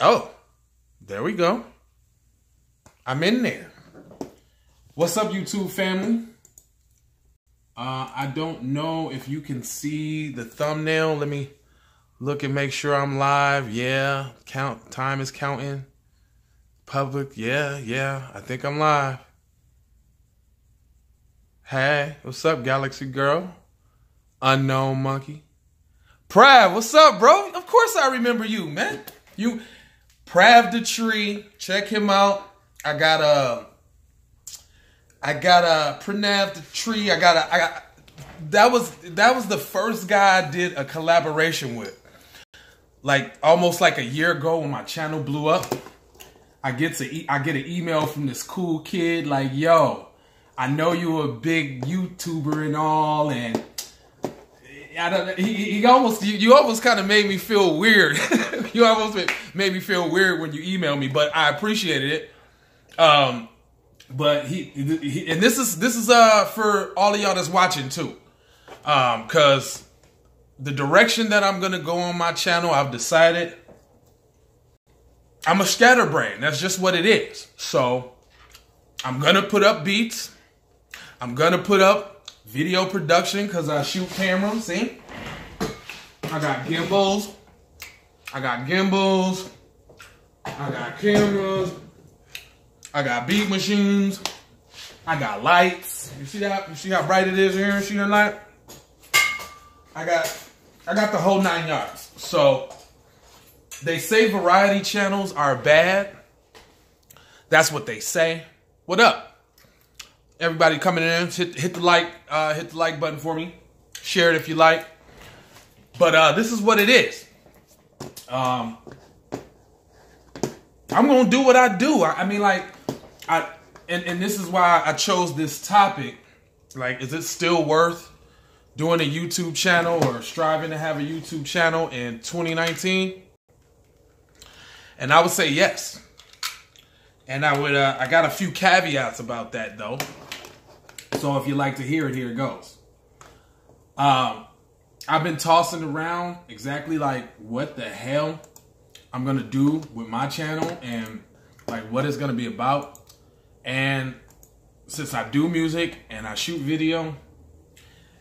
Oh, there we go. I'm in there. What's up, YouTube family? I don't know if you can see the thumbnail. Let me look and make sure I'm live. Yeah, time is counting. Public, yeah, I think I'm live. Hey, what's up, Galaxy Girl? Unknown Monkey. Prav, what's up, bro? Of course I remember you, man. You, Prav the Tree. Check him out. I got Pranav the Tree. That was the first guy I did a collaboration with. Like almost like a year ago when my channel blew up. I get an email from this cool kid like, yo, I know you a big YouTuber and all, and you almost kind of made me feel weird. You almost made me feel weird when you emailed me, but I appreciated it. But and this is for all of y'all that's watching too, because the direction that I'm gonna go on my channel, I've decided I'm a scatterbrain. That's just what it is. So I'm gonna put up beats. I'm gonna put up video production because I shoot cameras. See, I got gimbals. I got cameras. I got beat machines. I got lights. You see that? You see how bright it is here? See the light? I got the whole 9 yards. So they say variety channels are bad. That's what they say. What up? Everybody coming in, hit the like button for me. Share it if you like. But this is what it is. I'm gonna do what I do. I mean, like, and this is why I chose this topic. Like, is it still worth doing a YouTube channel or striving to have a YouTube channel in 2019? And I would say yes. And I got a few caveats about that though. So if you like to hear it, here it goes. I've been tossing around exactly like what the hell I'm gonna do with my channel and like what it's gonna be about. And since I do music and I shoot video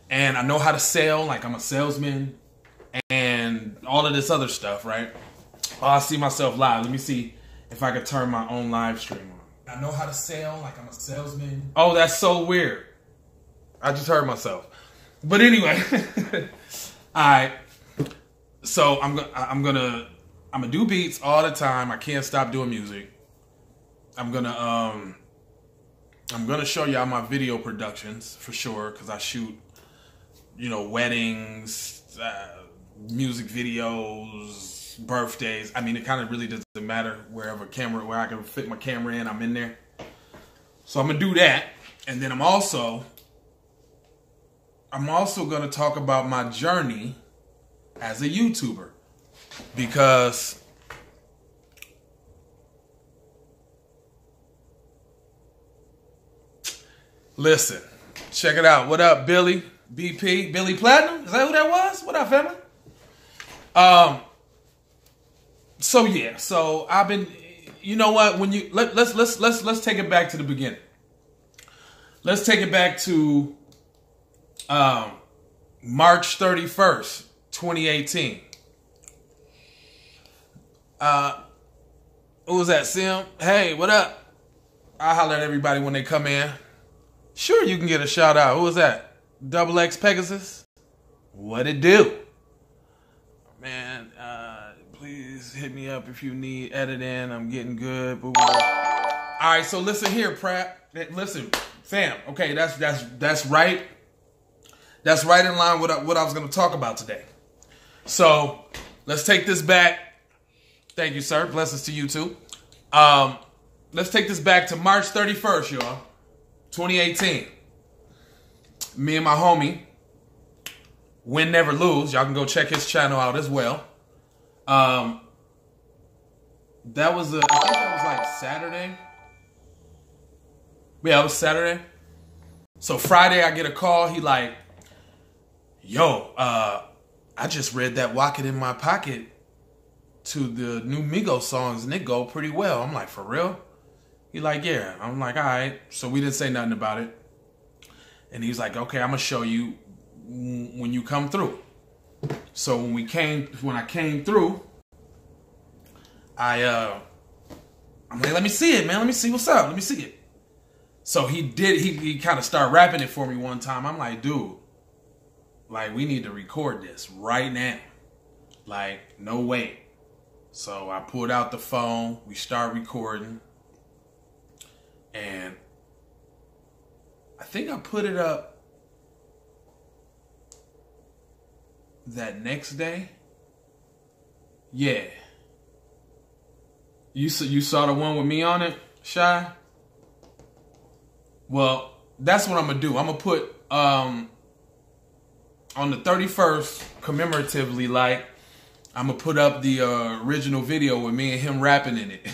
and I know how to sell, like I'm a salesman and all of this other stuff, right? Oh, I see myself live. Let me see if I could turn my own live stream on. I know how to sell, like I'm a salesman. Oh, that's so weird. I just heard myself. But anyway, all right. So I'm gonna do beats all the time. I can't stop doing music. I'm gonna show y'all my video productions for sure, because I shoot, you know, weddings, music videos, birthdays. I mean, it kind of really doesn't matter where I can fit my camera in, I'm in there. So I'm gonna do that, and then I'm also gonna talk about my journey as a YouTuber, because listen, check it out. What up, Billy? BP? Billy Platinum? Is that who that was? What up, family? So yeah, so I've been, you know what, when you let's take it back to the beginning. Let's take it back to March 31st, 2018. Who was that, Sim? Hey, what up? I holler at everybody when they come in. Sure, you can get a shout out. Who was that? Double X Pegasus? What it do? Man, please hit me up if you need editing. I'm getting good. Boo -boo. All right, so listen here, Pratt. Listen, fam. Okay, that's right. That's right in line with what I was going to talk about today. So let's take this back. Thank you, sir. Blessings to you too. Let's take this back to March 31st, y'all. 2018. Me and my homie, Win Never Lose. Y'all can go check his channel out as well. I think that was like Saturday. Yeah, it was Saturday. So Friday I get a call. He like, yo, I just read that wocket in my pocket to the new Migos songs and it go pretty well. I'm like, for real? He like, yeah. I'm like, all right. So we didn't say nothing about it. And he's like, okay, I'm gonna show you when you come through. So when I came through, I'm like, let me see it, man. Let me see what's up. Let me see it. So he kind of started rapping it for me one time. I'm like, dude, like, we need to record this right now. Like, no way. So I pulled out the phone. We start recording. And I think I put it up that next day. Yeah. You saw the one with me on it, Shy? Well, that's what I'm going to do. I'm going to put, on the 31st, commemoratively, like, I'm going to put up the original video with me and him rapping in it.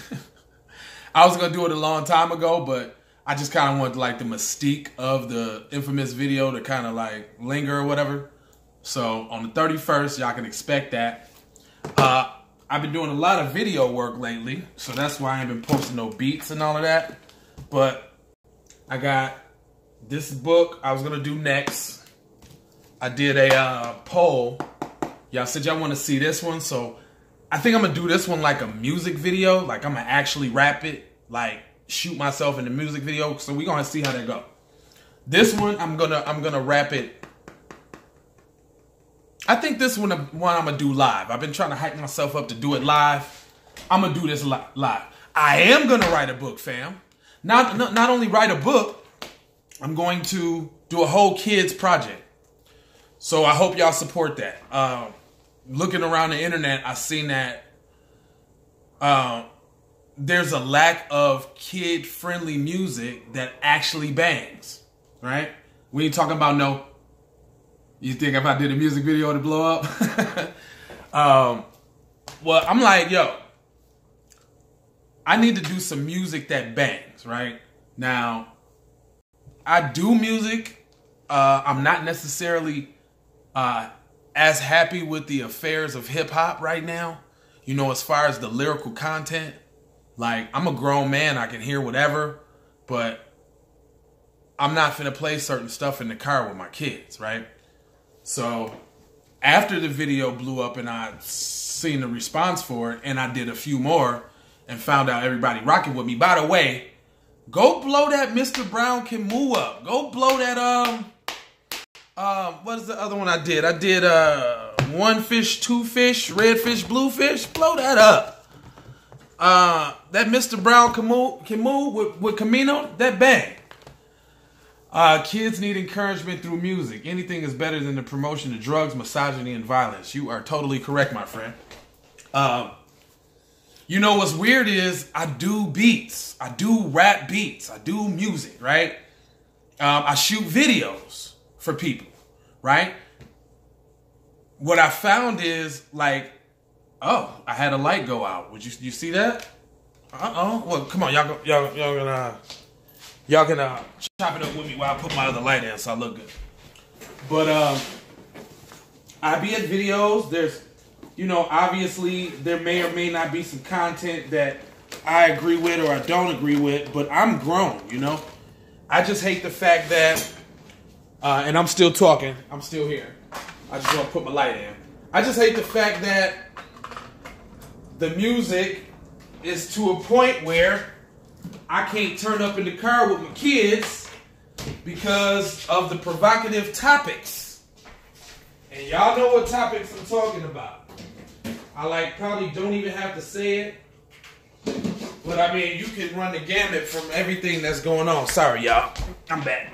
I was going to do it a long time ago, but I just kind of wanted, like, the mystique of the infamous video to kind of, like, linger or whatever. So, on the 31st, y'all can expect that. I've been doing a lot of video work lately, so that's why I ain't been posting no beats and all of that. But I got this book I was going to do next. I did a poll. Y'all said y'all want to see this one, so I think I'm going to do this one like a music video. Like, I'm going to actually rap it, like, shoot myself in the music video. So we're going to see how that go. This one, I'm gonna rap it. I think this one I'm going to do live. I've been trying to hype myself up to do it live. I'm going to do this live. I am going to write a book, fam. Not only write a book, I'm going to do a whole kids project. So I hope y'all support that. Looking around the internet, I've seen that there's a lack of kid-friendly music that actually bangs, right? We ain't talking about no, you think if I did a music video to blow up? Well, I'm like, yo, I need to do some music that bangs, right? Now, I do music. I'm not necessarily as happy with the affairs of hip hop right now. You know, as far as the lyrical content, like, I'm a grown man. I can hear whatever, but I'm not finna play certain stuff in the car with my kids, right? So after the video blew up and I seen the response for it, and I did a few more and found out everybody rocking with me. By the way, go blow that Mr. Brown Can Move up. Go blow that, what is the other one I did? I did, one fish, two fish, red fish, blue fish. Blow that up. That Mr. Brown Can Move with Camino, that bang. Kids need encouragement through music. Anything is better than the promotion of drugs, misogyny, and violence. You are totally correct, my friend. You know what's weird is I do beats. I do rap beats. I do music, right? I shoot videos for people, right? What I found is, like, oh, I had a light go out. Would you see that? Well, come on, y'all can chop it up with me while I put my other light in so I look good. But I be at videos. There's, you know, obviously there may or may not be some content that I agree with or I don't agree with, but I'm grown, you know. I just hate the fact that, and I'm still talking. I'm still here. I just want to put my light in. I just hate the fact that the music is to a point where I can't turn up in the car with my kids because of the provocative topics. And y'all know what topics I'm talking about. I probably don't even have to say it. But I mean, you can run the gamut from everything that's going on. Sorry, y'all. I'm back.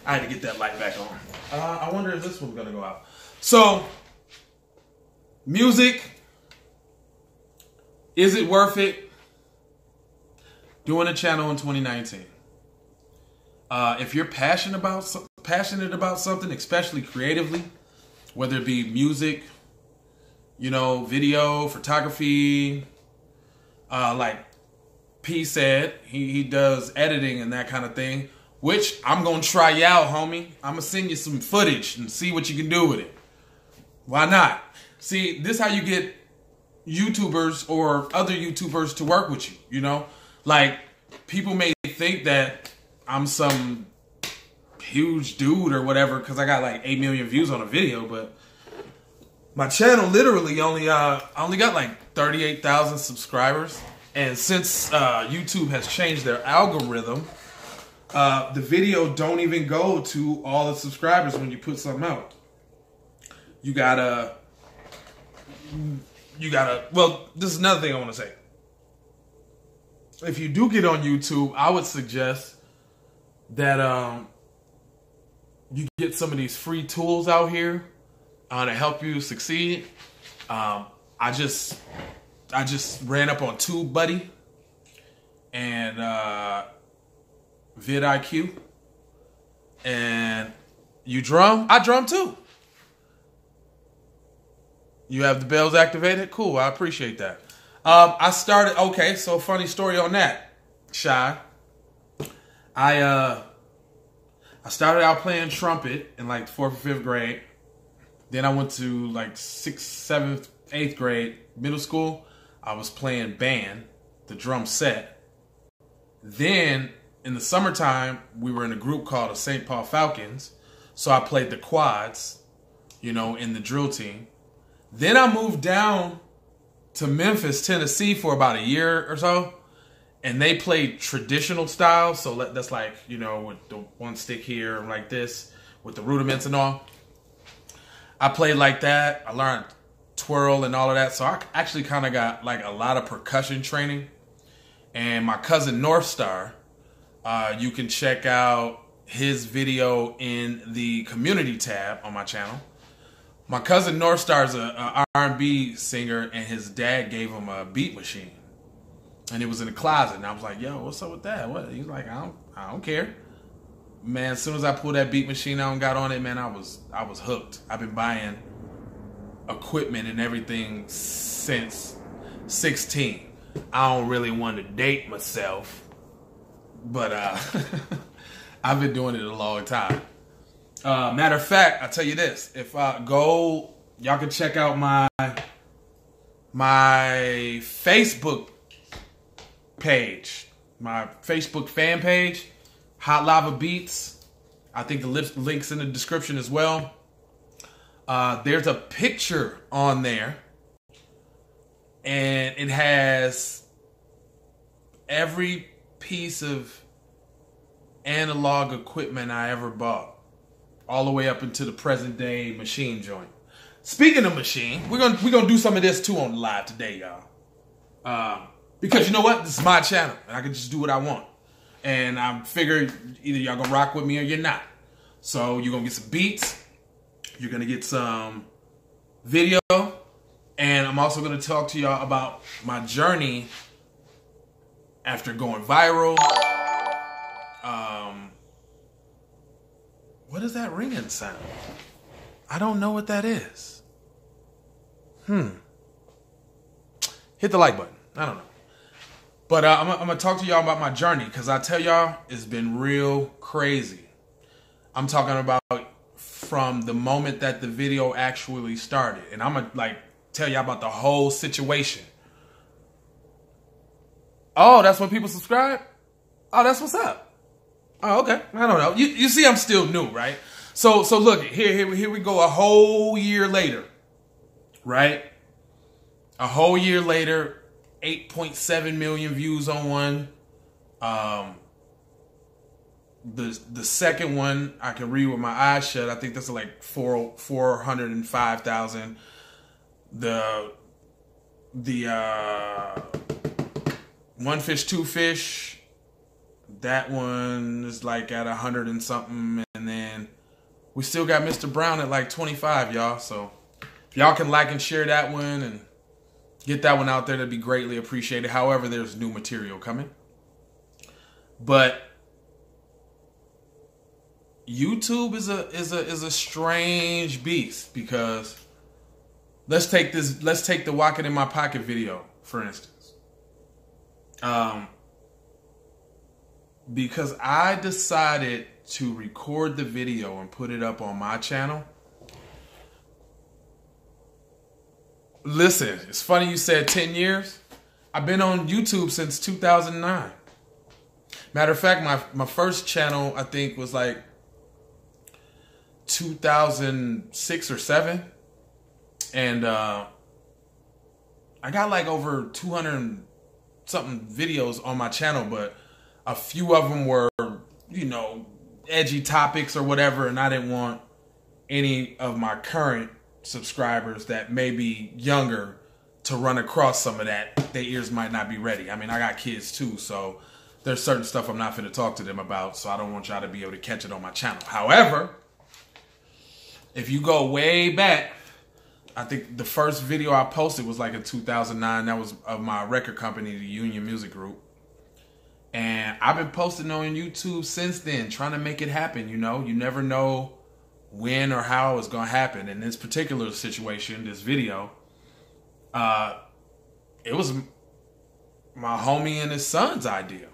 I had to get that light back on. I wonder if this one's going to go out. So, music. Is it worth it? Doing a channel in 2019. If you're passionate about something, especially creatively, whether it be music, you know, video, photography, like P said, he does editing and that kind of thing, which I'm going to try you out, homie. I'm going to send you some footage and see what you can do with it. Why not? See, this is how you get YouTubers or other YouTubers to work with you, you know? Like, people may think that I'm some huge dude or whatever because I got like 8 million views on a video, but my channel literally only got like 38,000 subscribers. And since YouTube has changed their algorithm, the video don't even go to all the subscribers when you put something out. You gotta, well, this is another thing I want to say. If you do get on YouTube, I would suggest that you get some of these free tools out here to help you succeed. I just ran up on TubeBuddy and vidIQ. And you drum? I drum too. You have the bells activated? Cool, I appreciate that. I started, okay, so funny story on that, Shy. I started out playing trumpet in like 4th or 5th grade. Then I went to like 6th, 7th, 8th grade, middle school. I was playing band, the drum set. Then in the summertime, we were in a group called the St. Paul Falcons. So I played the quads, you know, in the drill team. Then I moved down to Memphis, Tennessee for about a year or so. And they played traditional style. So that's like, you know, with the one stick here like this, with the rudiments and all. I played like that. I learned twirl and all of that. So I actually kind of got like a lot of percussion training. And my cousin North Star, you can check out his video in the community tab on my channel. My cousin North Star is a R&B singer, and his dad gave him a beat machine. And it was in the closet. And I was like, yo, what's up with that? What? He's like, I don't care. Man, as soon as I pulled that beat machine out and got on it, man, I was hooked. I've been buying equipment and everything since 16. I don't really want to date myself, but I've been doing it a long time. Matter of fact, I'll tell you this. If I go, y'all can check out my Facebook page, my Facebook fan page, Hot Lava Beats. I think the link's in the description as well. There's a picture on there, and it has every piece of analog equipment I ever bought, all the way up into the present day machine joint. Speaking of machine, we're gonna do some of this too on the live today, y'all. Because you know what? This is my channel, and I can just do what I want. And I figured either y'all gonna rock with me or you're not. So you're gonna get some beats, you're gonna get some video, and I'm also gonna talk to y'all about my journey after going viral. What is that ringing sound? I don't know what that is. Hit the like button. I don't know. But I'm going to talk to y'all about my journey, because I tell y'all, it's been real crazy. I'm talking about from the moment that the video actually started. And I'm going to like tell y'all about the whole situation. Oh, that's when people subscribe? Oh, that's what's up. Oh, okay. I don't know. You see, I'm still new, right? So look, here we go. A whole year later, right? A whole year later, 8.7 million views on one. The second one I can read with my eyes shut. I think that's like 405,000. The One Fish, Two Fish. That one is like at 100 and something. And then we still got Mr. Brown at like 25, y'all. So if y'all can like and share that one and get that one out there, that'd be greatly appreciated. However, there's new material coming. But YouTube is a strange beast, because let's take the wocket in my pocket video, for instance. Because I decided to record the video and put it up on my channel, Listen, it's funny you said 10 years. I've been on YouTube since 2009. Matter of fact, my first channel, I think, was like 2006 or 7. And I got like over 200 something videos on my channel, but a few of them were, you know, edgy topics or whatever, and I didn't want any of my current subscribers that may be younger to run across some of that. Their ears might not be ready. I mean, I got kids too, so there's certain stuff I'm not finna talk to them about, so I don't want y'all to be able to catch it on my channel. However, if you go way back, I think the first video I posted was like in 2009. That was of my record company, the Union Music Group. And I've been posting on YouTube since then, trying to make it happen, you know? You never know when or how it's going to happen. In this particular situation, this video, it was my homie and his son's idea.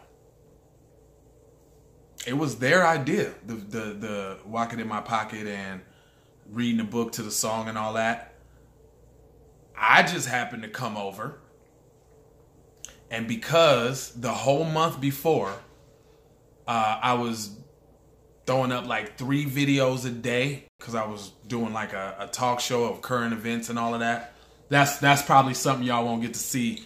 It was their idea, the wocket in my pocket and reading a book to the song and all that. I just happened to come over, and because the whole month before, I was throwing up like 3 videos a day because I was doing like a talk show of current events and all of that. That's probably something y'all won't get to see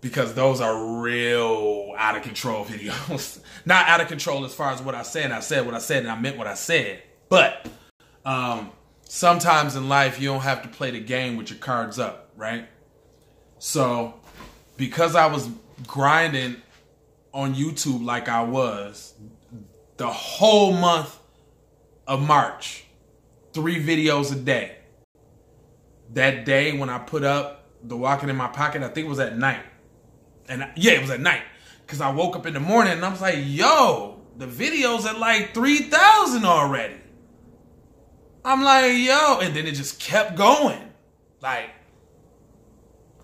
because those are real out of control videos. Not out of control as far as what I said. I said what I said and I meant what I said. But sometimes in life, you don't have to play the game with your cards up, right? So, because I was grinding on YouTube like I was, the whole month of March, 3 videos a day. That day when I put up the wocket in my pocket, I think it was at night. And yeah, it was at night. Because I woke up in the morning and I was like, yo, the video's at like 3,000 already. I'm like, yo, and then it just kept going. Like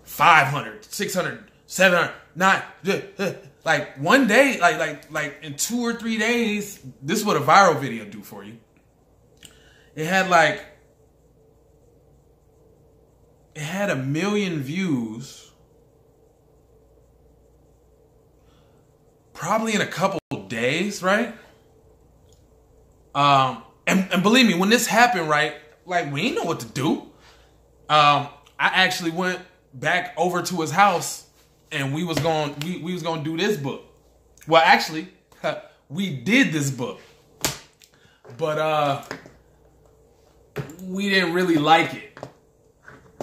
500, 600, 700, 900. Like one day, like in 2 or 3 days, this is what a viral video do for you. It had 1 million views, probably in a couple days, right? And believe me, when this happened, right, like we didn't know what to do. I actually went back over to his house and we was going to do this book. Well, actually, we did this book. But we didn't really like it.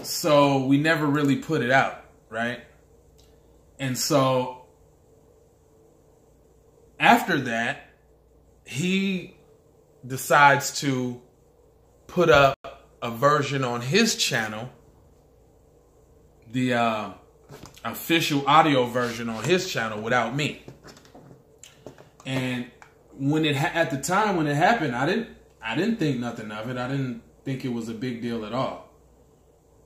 So we never really put it out, right? And so after that, he decides to put up a version on his channel, the official audio version on his channel without me. And when at the time when it happened, I didn't think nothing of it. I didn't think it was a big deal at all.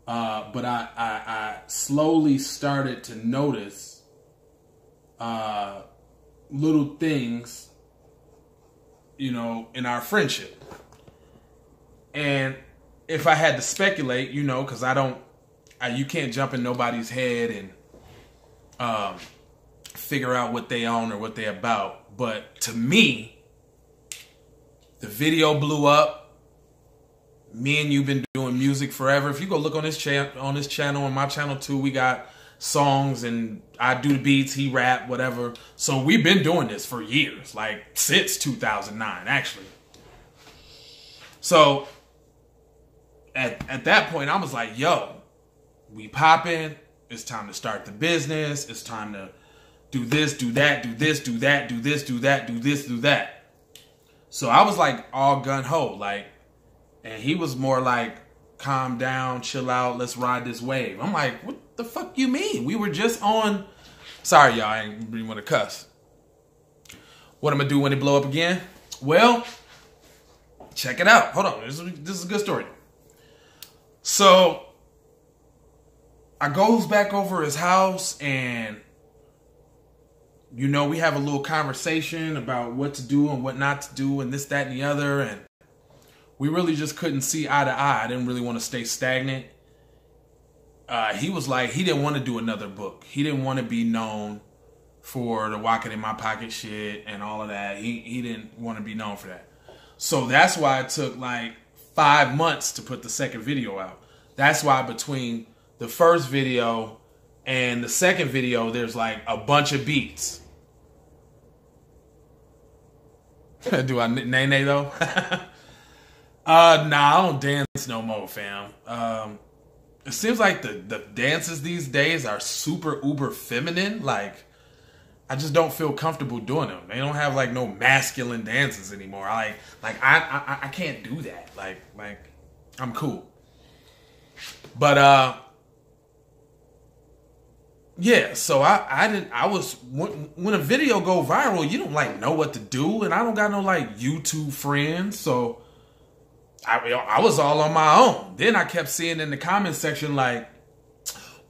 But I slowly started to notice little things, you know, in our friendship. And if I had to speculate, you know, because you can't jump in nobody's head and figure out what they own or what they're about. But to me, the video blew up. Me and you've been doing music forever. If you go look on this channel, on my channel too, we got songs and I do the beats, he rap, whatever. So we've been doing this for years, like since 2009, actually. So at that point, I was like, yo, we popping. It's time to start the business. It's time to do this, do that, do this, do that, do this, do that, do this, do that. So I was like all gun ho, like, and he was more like, calm down, chill out, let's ride this wave. I'm like, what the fuck you mean? We were just on. Sorry, y'all, I ain't really want to cuss. What I'm gonna do when it blow up again? Well, check it out. Hold on, this is a good story. So I goes back over his house and, you know, we have a little conversation about what to do and what not to do and this, that, and the other. And we really just couldn't see eye to eye. I didn't really want to stay stagnant. he was like, he didn't want to do another book. He didn't want to be known for the wocket in my pocket shit and all of that. He didn't want to be known for that. So that's why it took like 5 months to put the second video out. That's why between the first video and the second video, there's like a bunch of beats. Do I nay though? Nah, I don't dance no more, fam. It seems like the dances these days are super uber feminine. Like, I just don't feel comfortable doing them. They don't have like no masculine dances anymore. I can't do that. Like I'm cool. But yeah, so when a video go viral, you don't like know what to do, and I don't got no like YouTube friends, so I was all on my own. Then I kept seeing in the comment section like,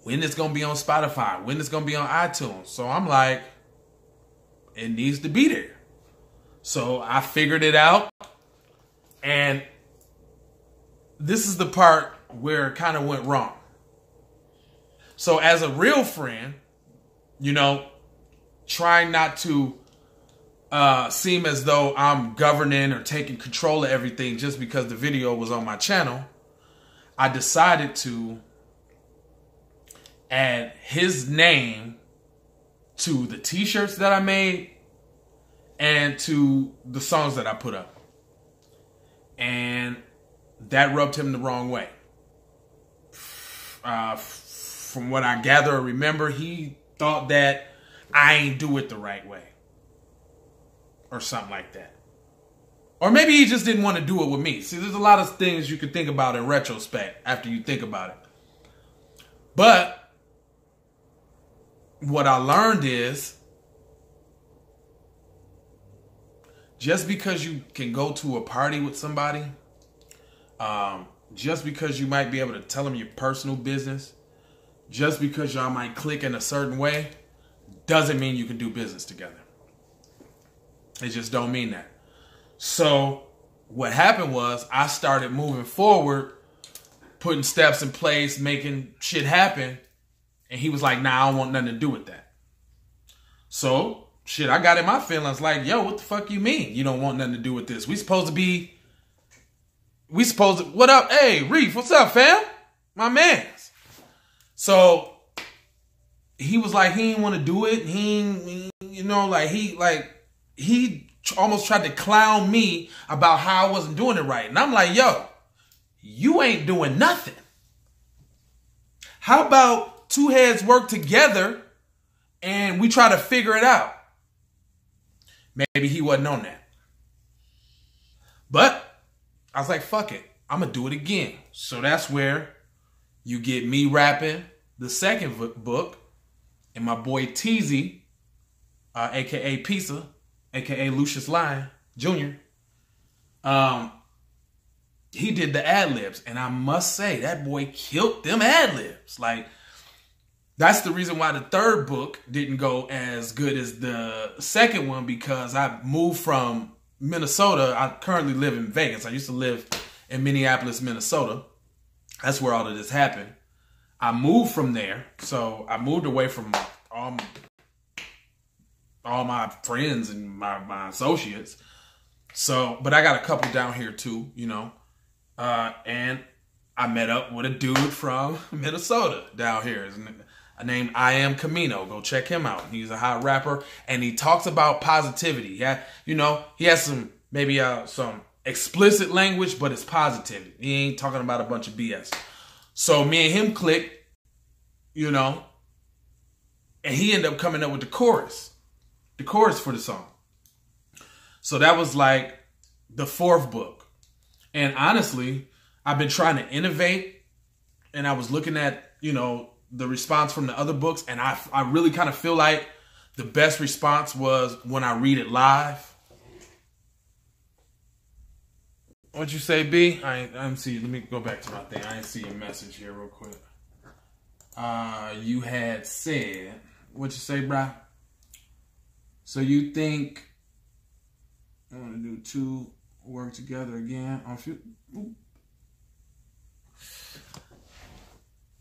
when it's gonna be on Spotify, when it's gonna be on iTunes. So I'm like, it needs to be there. So I figured it out, and this is the part where it kind of went wrong. So as a real friend, you know, trying not to seem as though I'm governing or taking control of everything just because the video was on my channel, I decided to add his name to the t-shirts that I made and to the songs that I put up. And that rubbed him the wrong way. From what I gather or remember, he thought that I ain't do it the right way. Or something like that. Or maybe he just didn't want to do it with me. See, there's a lot of things you could think about in retrospect after you think about it. But what I learned is, just because you can go to a party with somebody, just because you might be able to tell them your personal business, just because y'all might click in a certain way, doesn't mean you can do business together. It just don't mean that. So what happened was I started moving forward, putting steps in place, making shit happen. And he was like, nah, I don't want nothing to do with that. So shit, I got in my feelings like, yo, what the fuck you mean you don't want nothing to do with this? We supposed to, what up? Hey, Reef, what's up, fam? My mans. So he was like, he didn't want to do it. He almost tried to clown me about how I wasn't doing it right. And I'm like, yo, you ain't doing nothing. How about two heads work together and we try to figure it out? Maybe he wasn't on that. But I was like, fuck it. I'm going to do it again. So that's where you get me rapping the second book and my boy Teasy, a.k.a. Pizza, a.k.a. Lucius Lyon Jr. He did the ad-libs. And I must say, that boy killed them ad-libs. Like, that's the reason why the third book didn't go as good as the second one, because I moved from Minnesota. I currently live in Vegas. I used to live in Minneapolis, Minnesota. That's where all of this happened. I moved from there. So I moved away from all my friends and my associates. So, but I got a couple down here too, you know. And I met up with a dude from Minnesota down here. His name I Am Camino. Go check him out. He's a hot rapper, and he talks about positivity. Yeah, you know, he has some maybe some explicit language, but it's positivity. He ain't talking about a bunch of BS. So me and him clicked, you know, and he ended up coming up with the chorus for the song. So that was like the fourth book. And honestly, I've been trying to innovate, and I was looking at, you know, the response from the other books, and I really kind of feel like the best response was when I read it live. What'd you say, B? I didn't see you. Let me go back to my thing. I didn't see your message here real quick. You had said, what'd you say, brah? So you think I want to do two work together again on few?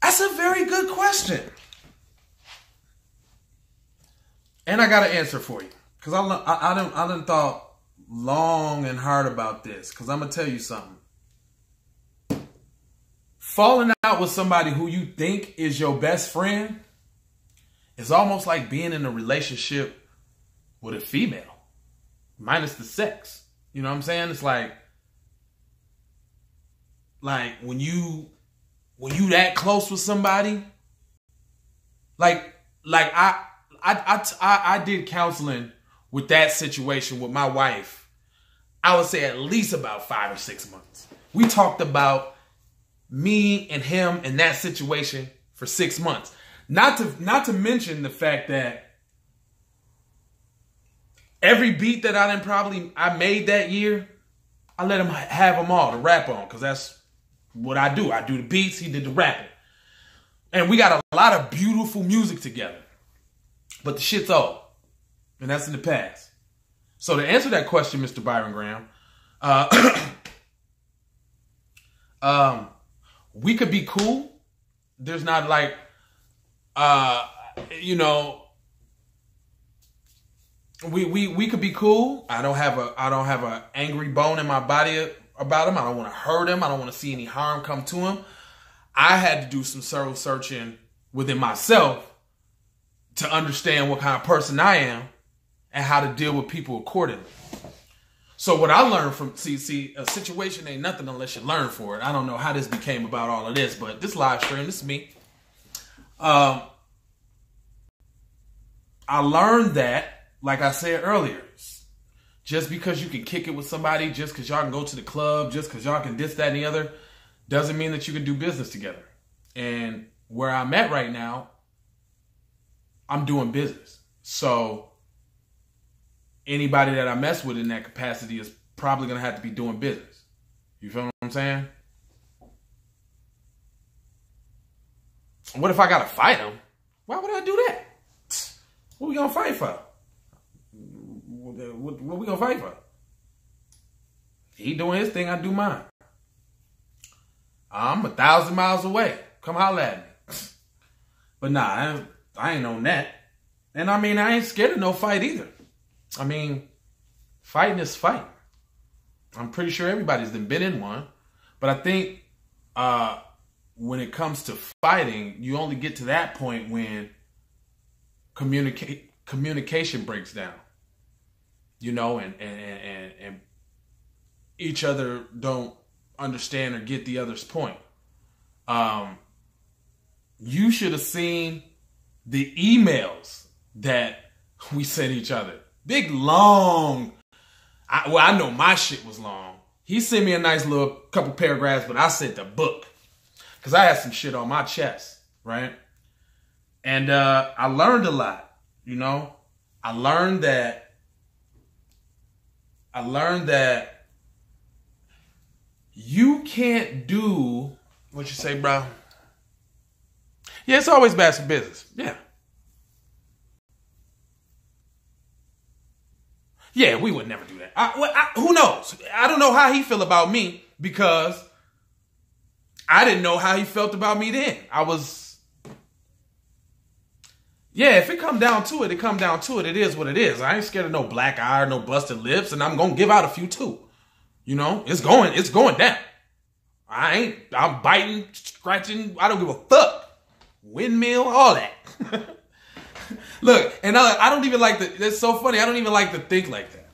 I That's a very good question. And I got an answer for you. Because I done thought long and hard about this. Because I'm going to tell you something. Falling out with somebody who you think is your best friend is almost like being in a relationship with a female. Minus the sex. You know what I'm saying? It's like when you that close with somebody, like I did counseling with that situation with my wife. I would say at least about 5 or 6 months. We talked about me and him in that situation for 6 months. Not to mention the fact that every beat that I made that year, I let him have them all to rap on, because that's what I do. I do the beats, he did the rapping. And we got a lot of beautiful music together. But the shit's old. And that's in the past. So to answer that question, Mr. Byron Graham, we could be cool. There's not like, you know, we could be cool. I don't have a angry bone in my body about him. I don't want to hurt him. I don't want to see any harm come to him. I had to do some soul searching within myself to understand what kind of person I am and how to deal with people accordingly. So what I learned from, see, a situation ain't nothing unless you learn for it. I don't know how this became about all of this, but this live stream, this is me. I learned that, like I said earlier, just because you can kick it with somebody, just because y'all can go to the club, just because y'all can this, that, and the other, doesn't mean that you can do business together. And where I'm at right now, I'm doing business. So anybody that I mess with in that capacity is probably going to have to be doing business. You feel what I'm saying? What if I got to fight him? Why would I do that? What we going to fight for? What we going to fight for? He doing his thing, I do mine. I'm 1,000 miles away. Come holler at me. But nah, I ain't on that. And I mean, I ain't scared of no fight either. I mean, fighting is fighting. I'm pretty sure everybody's been in one. But I think when it comes to fighting, you only get to that point when communication breaks down. You know, and each other don't understand or get the other's point. You should have seen the emails that we sent each other. Big, long. I know my shit was long. He sent me a nice little couple paragraphs, but I sent the book. Because I had some shit on my chest, right? And I learned a lot, you know? I learned that you can't do what you say, bro. Yeah, it's always bad for business. Yeah. Yeah, we would never do that. Who knows? I don't know how he feel about me because I didn't know how he felt about me then. Yeah, if it come down to it, it come down to it. It is what it is. I ain't scared of no black eye or no busted lips, and I'm going to give out a few too. You know, it's going down. I'm biting, scratching. I don't give a fuck. Windmill, all that. Look, and I don't even like that's so funny. I don't even like to think like that.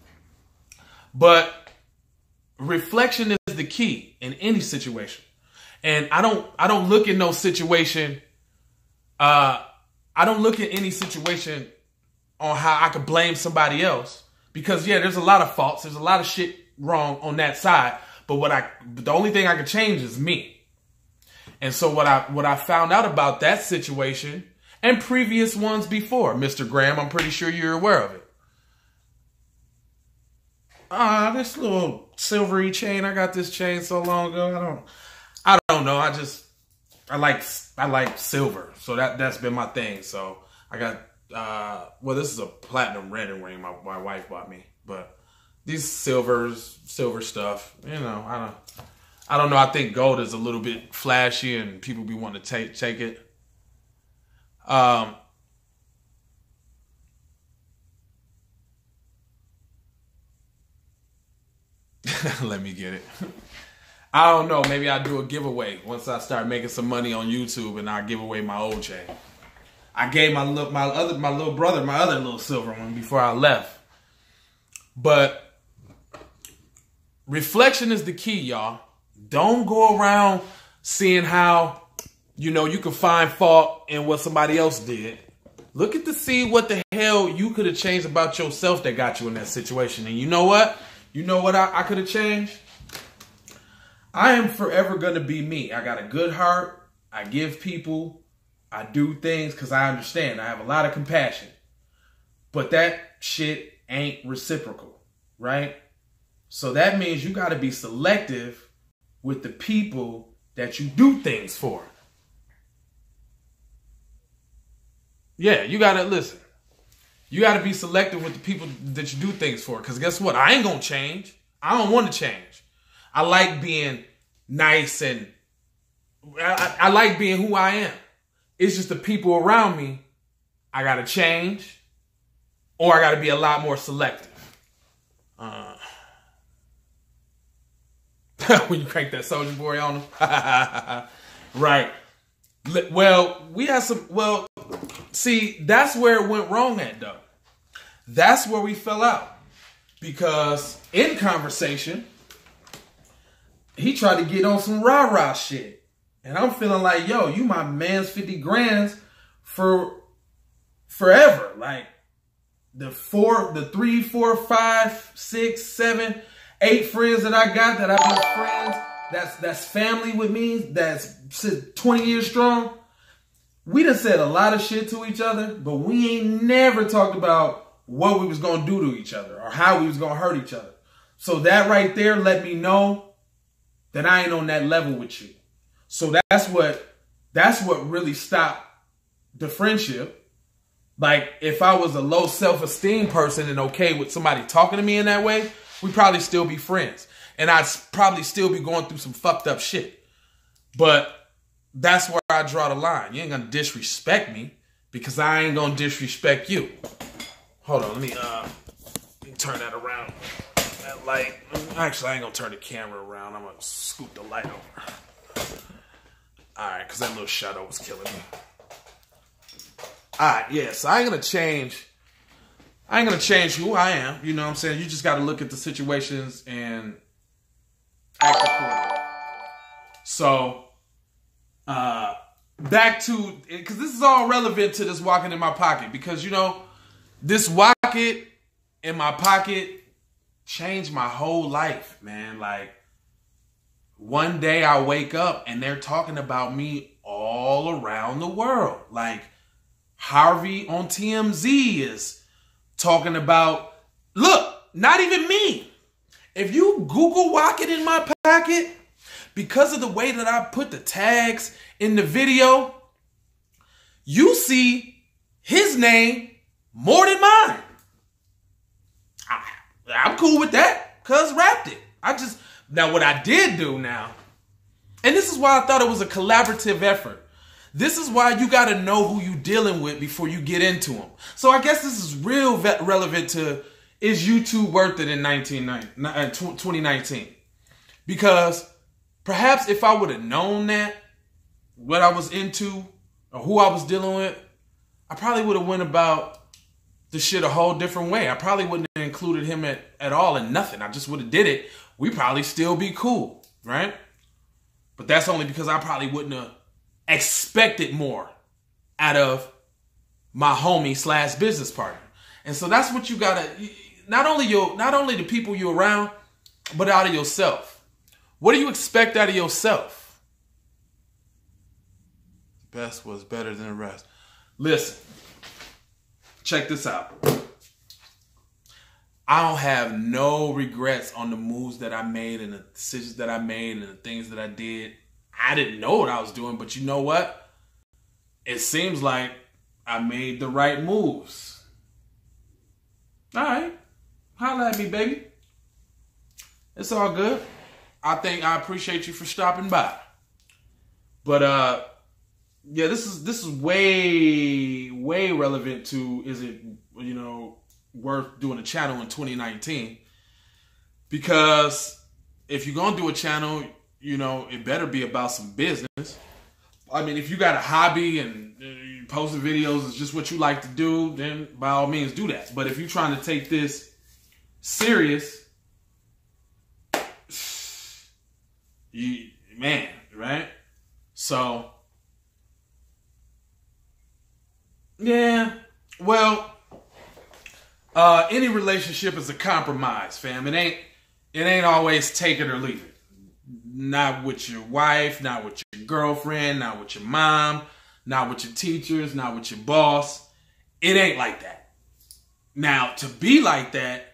But reflection is the key in any situation. And I don't look in no situation. I don't look at any situation on how I could blame somebody else. Because yeah, there's a lot of faults. There's a lot of shit wrong on that side. But the only thing I could change is me. And so what I found out about that situation and previous ones before, Mr. Graham, I'm pretty sure you're aware of it. This little silvery chain, I got this chain so long ago. I don't know. I like silver. So that's been my thing. So I got, well, this is a platinum red ring my wife bought me, but these silver stuff, you know, I don't know. I think gold is a little bit flashy and people be wanting to take it. Let me get it. I don't know. Maybe I'll do a giveaway once I start making some money on YouTube, and I'll give away my old chain. I gave my little brother my other little silver one before I left. But reflection is the key, y'all. Don't go around seeing how, you know, you can find fault in what somebody else did. Look at to see what the hell you could have changed about yourself that got you in that situation. And you know what? You know what I could have changed? I am forever going to be me. I got a good heart. I give people. I do things because I understand. I have a lot of compassion. But that shit ain't reciprocal, right? So that means you got to be selective with the people that you do things for. Yeah, you got to listen. You got to be selective with the people that you do things for. Because guess what? I ain't going to change. I don't want to change. I like being nice and I like being who I am. It's just the people around me I got to change or I got to be a lot more selective. When you crank that Soulja Boy on them. Right. Well, we had some, well, see, that's where it went wrong at, though. That's where we fell out. Because in conversation, he tried to get on some rah-rah shit. And I'm feeling like, yo, you my man's 50 grands for forever. Like, the 3, 4, 5, 6, 7, 8 friends that I got that I've been friends, that's family with me, that's 20 years strong. We done said a lot of shit to each other, but we ain't never talked about what we was going to do to each other or how we was going to hurt each other. So that right there let me know that I ain't on that level with you. So that's what really stopped the friendship. Like, if I was a low self-esteem person and okay with somebody talking to me in that way, we'd probably still be friends. And I'd probably still be going through some fucked up shit. But that's where I draw the line. You ain't gonna disrespect me because I ain't gonna disrespect you. Hold on, let me turn that around. That light. Actually, I ain't gonna turn the camera around. I'm gonna scoop the light over. Alright, because that little shadow was killing me. Alright, yeah, so I ain't gonna change who I am. You know what I'm saying? You just gotta look at the situations and act accordingly. So, back to, because this is all relevant to this wocket in my pocket. Because, you know, this wocket in my pocket changed my whole life, man. Like, one day I wake up and they're talking about me all around the world. Like, Harvey on TMZ is talking about, look, not even me. If you Google wocket in my pocket, because of the way that I put the tags in the video, you see his name more than mine. I'm cool with that. Cuz rapped it. Now what I did do now, and this is why I thought it was a collaborative effort. This is why you got to know who you dealing with before you get into them. So I guess this is real relevant to, is YouTube worth it in 2019? Because perhaps if I would have known that, what I was into, or who I was dealing with, I probably would have went about the shit a whole different way. I probably wouldn't have included him at all in nothing. I just would have did it. We probably still be cool, right? But that's only because I probably wouldn't have expected more out of my homie / business partner. And so that's what you gotta, not only the people you're around, but out of yourself. What do you expect out of yourself? The best was better than the rest. Listen, check this out. I don't have no regrets on the moves that I made and the decisions that I made and the things that I did. I didn't know what I was doing, but you know what? It seems like I made the right moves. All right. Holla at me, baby. It's all good. I appreciate you for stopping by. But yeah, this is way relevant to, is it, worth doing a channel in 2019? Because if you're gonna do a channel, it better be about some business. I mean, if you got a hobby and posting videos is just what you like to do, then by all means do that. But if you're trying to take this serious, right? So, yeah, well, any relationship is a compromise, fam. It ain't always take it or leave it. Not with your wife, not with your girlfriend, not with your mom, not with your teachers, not with your boss. It ain't like that. Now, to be like that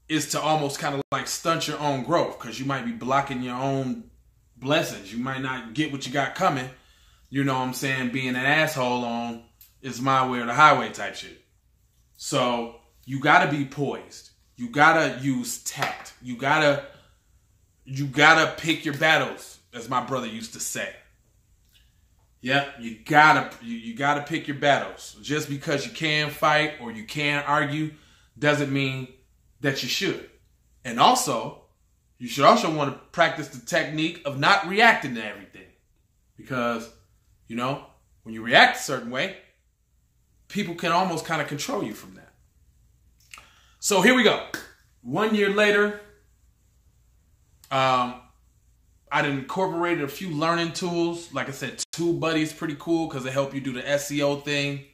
is to almost kind of like stunt your own growth, because you might be blocking your own blessings. You might not get what you got coming. You know what I'm saying? Being an asshole on is my way or the highway type shit. So you gotta be poised. You gotta use tact. You gotta pick your battles, as my brother used to say. Yep, you gotta pick your battles. Just because you can fight or you can argue doesn't mean that you should. And also, you should also want to practice the technique of not reacting to everything. Because, when you react a certain way, people can almost kind of control you from that. So here we go. 1 year later, I incorporated a few learning tools. Like I said, TubeBuddy is pretty cool because it helps you do the SEO thing.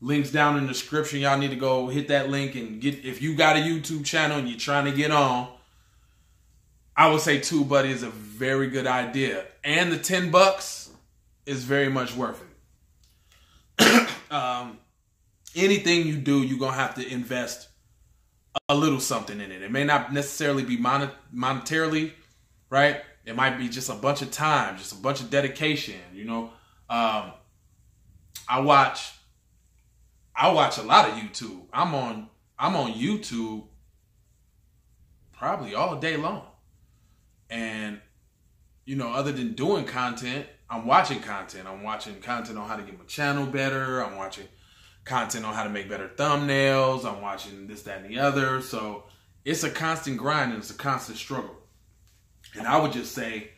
Links down in the description. Y'all need to go hit that link and get, if you got a YouTube channel and you're trying to get on, I would say TubeBuddy is a very good idea. And the $10 is very much worth it. Anything you do, you're going to have to invest a little something in it. It may not necessarily be monetarily, right? It might be just a bunch of time, just a bunch of dedication. I watch a lot of YouTube. I'm on YouTube probably all day long. And, other than doing content, I'm watching content. I'm watching content on how to get my channel better. I'm watching content on how to make better thumbnails. I'm watching this, that, and the other. So it's a constant grind and it's a constant struggle. And I would just say,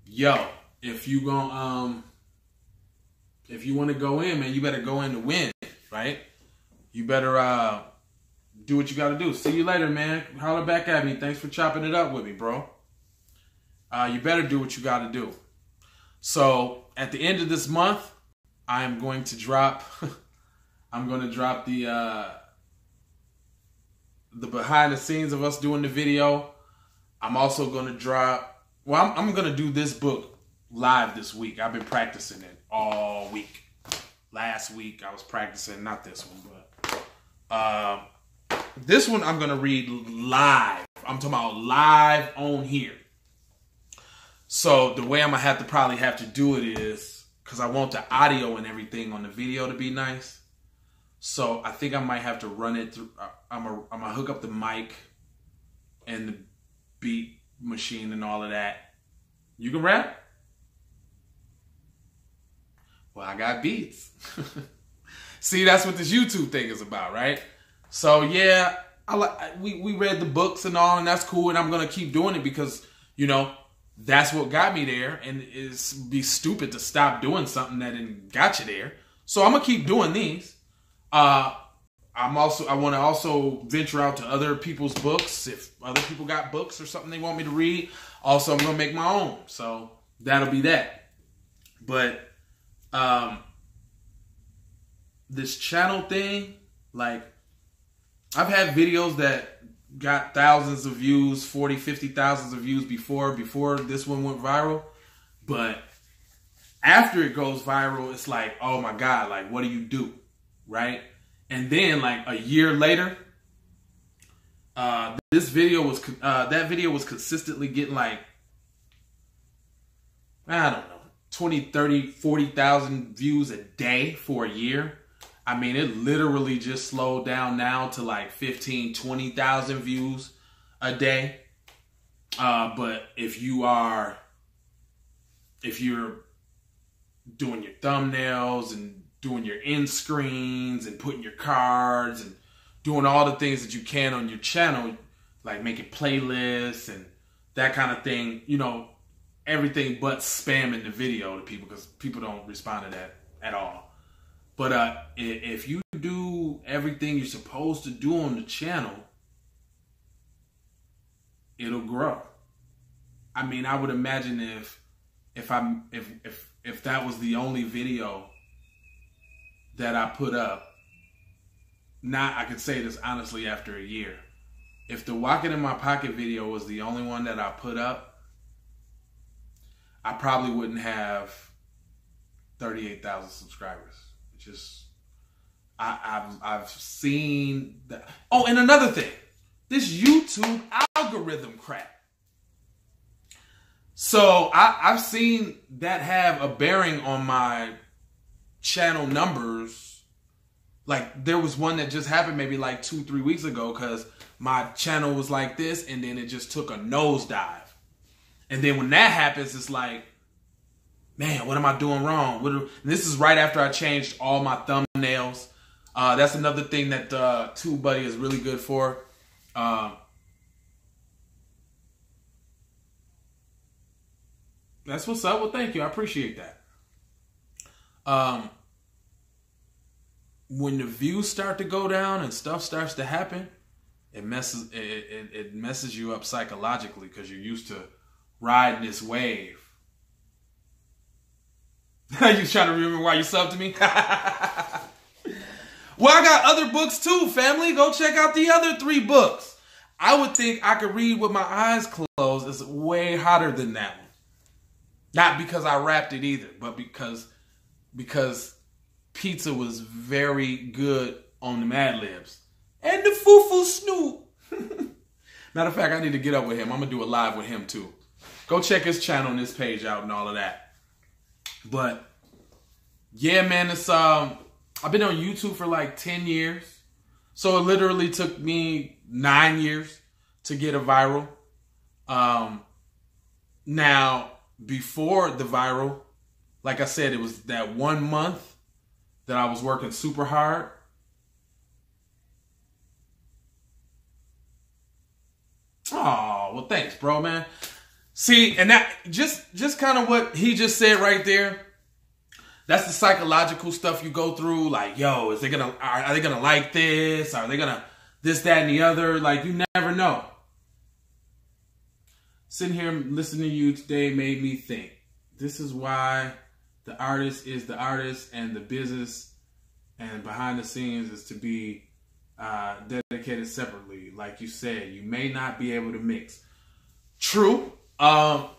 yo, if you want to go in, man, you better go in to win, right? You better do what you got to do. See you later, man. Holler back at me. Thanks for chopping it up with me, bro. You better do what you got to do. So at the end of this month, I'm going to drop the behind the scenes of us doing the video. I'm also going to drop, I'm going to do this book live this week. I've been practicing it all week. Last week I was practicing, not this one, but this one I'm going to read live. I'm talking about live on here. So the way I'm going to probably have to do it is, because I want the audio and everything on the video to be nice. So I think I might have to run it through. I'm gonna hook up the mic and the beat machine and all of that. You can rap? Well, I got beats. See, that's what this YouTube thing is about, right? So yeah, we read the books and all, and that's cool. And I'm gonna keep doing it because that's what got me there, and it's be stupid to stop doing something that didn't got you there. So I'm gonna keep doing these. I want to also venture out to other people's books. If other people got books or something they want me to read, also I'm gonna make my own. So that'll be that. But this channel thing, like, I've had videos that got thousands of views, 40, 50,000 of views before this one went viral. But after it goes viral, it's like, oh my God, like, what do you do? Right? And then like a year later, that video was consistently getting like, I don't know, 20, 30, 40,000 views a day for a year. I mean, it literally just slowed down now to like 15, 20,000 views a day But if you're doing your thumbnails and doing your end screens and putting your cards and doing all the things that you can on your channel, like making playlists and that kind of thing, you know, everything but spamming the video to people, because people don't respond to that at all. But if you do everything you're supposed to do on the channel, it'll grow. I mean, I would imagine if that was the only video that I put up, now I could say this honestly after a year. If the Wocket in My Pocket video was the only one that I put up, I probably wouldn't have 38,000 subscribers. Just, I've seen that. Oh, and another thing, this YouTube algorithm crap. So I've seen that have a bearing on my channel numbers. Like, there was one that just happened maybe like 2-3 weeks ago, because my channel was like this and then it just took a nosedive. And then when that happens, it's like, man, what am I doing wrong? This is right after I changed all my thumbnails. That's another thing that TubeBuddy is really good for. That's what's up. Well, thank you. I appreciate that. When the views start to go down and stuff starts to happen, it messes you up psychologically, because you're used to riding this wave. You trying to remember why you subbed to me? Well, I got other books too, family. Go check out the other 3 books. I would think I could read with my eyes closed. It's way hotter than that one. Not because I rapped it either, but because pizza was very good on the Mad Libs. And the Foo-Foo Snoop. Matter of fact, I need to get up with him. I'm going to do a live with him too. Go check his channel and his page out and all of that. But yeah, man, it's I've been on YouTube for like 10 years. So it literally took me 9 years to get a viral. Now, before the viral, like I said, it was that 1 month that I was working super hard. Oh, well, thanks, bro, man. See, and that just kind of what he just said right there. That's the psychological stuff you go through. Like, yo, are they gonna like this? Are they gonna this, that, and the other? Like, you never know. Sitting here listening to you today made me think. This is why the artist is the artist, and the business and behind the scenes is to be dedicated separately. Like you said, you may not be able to mix. True. But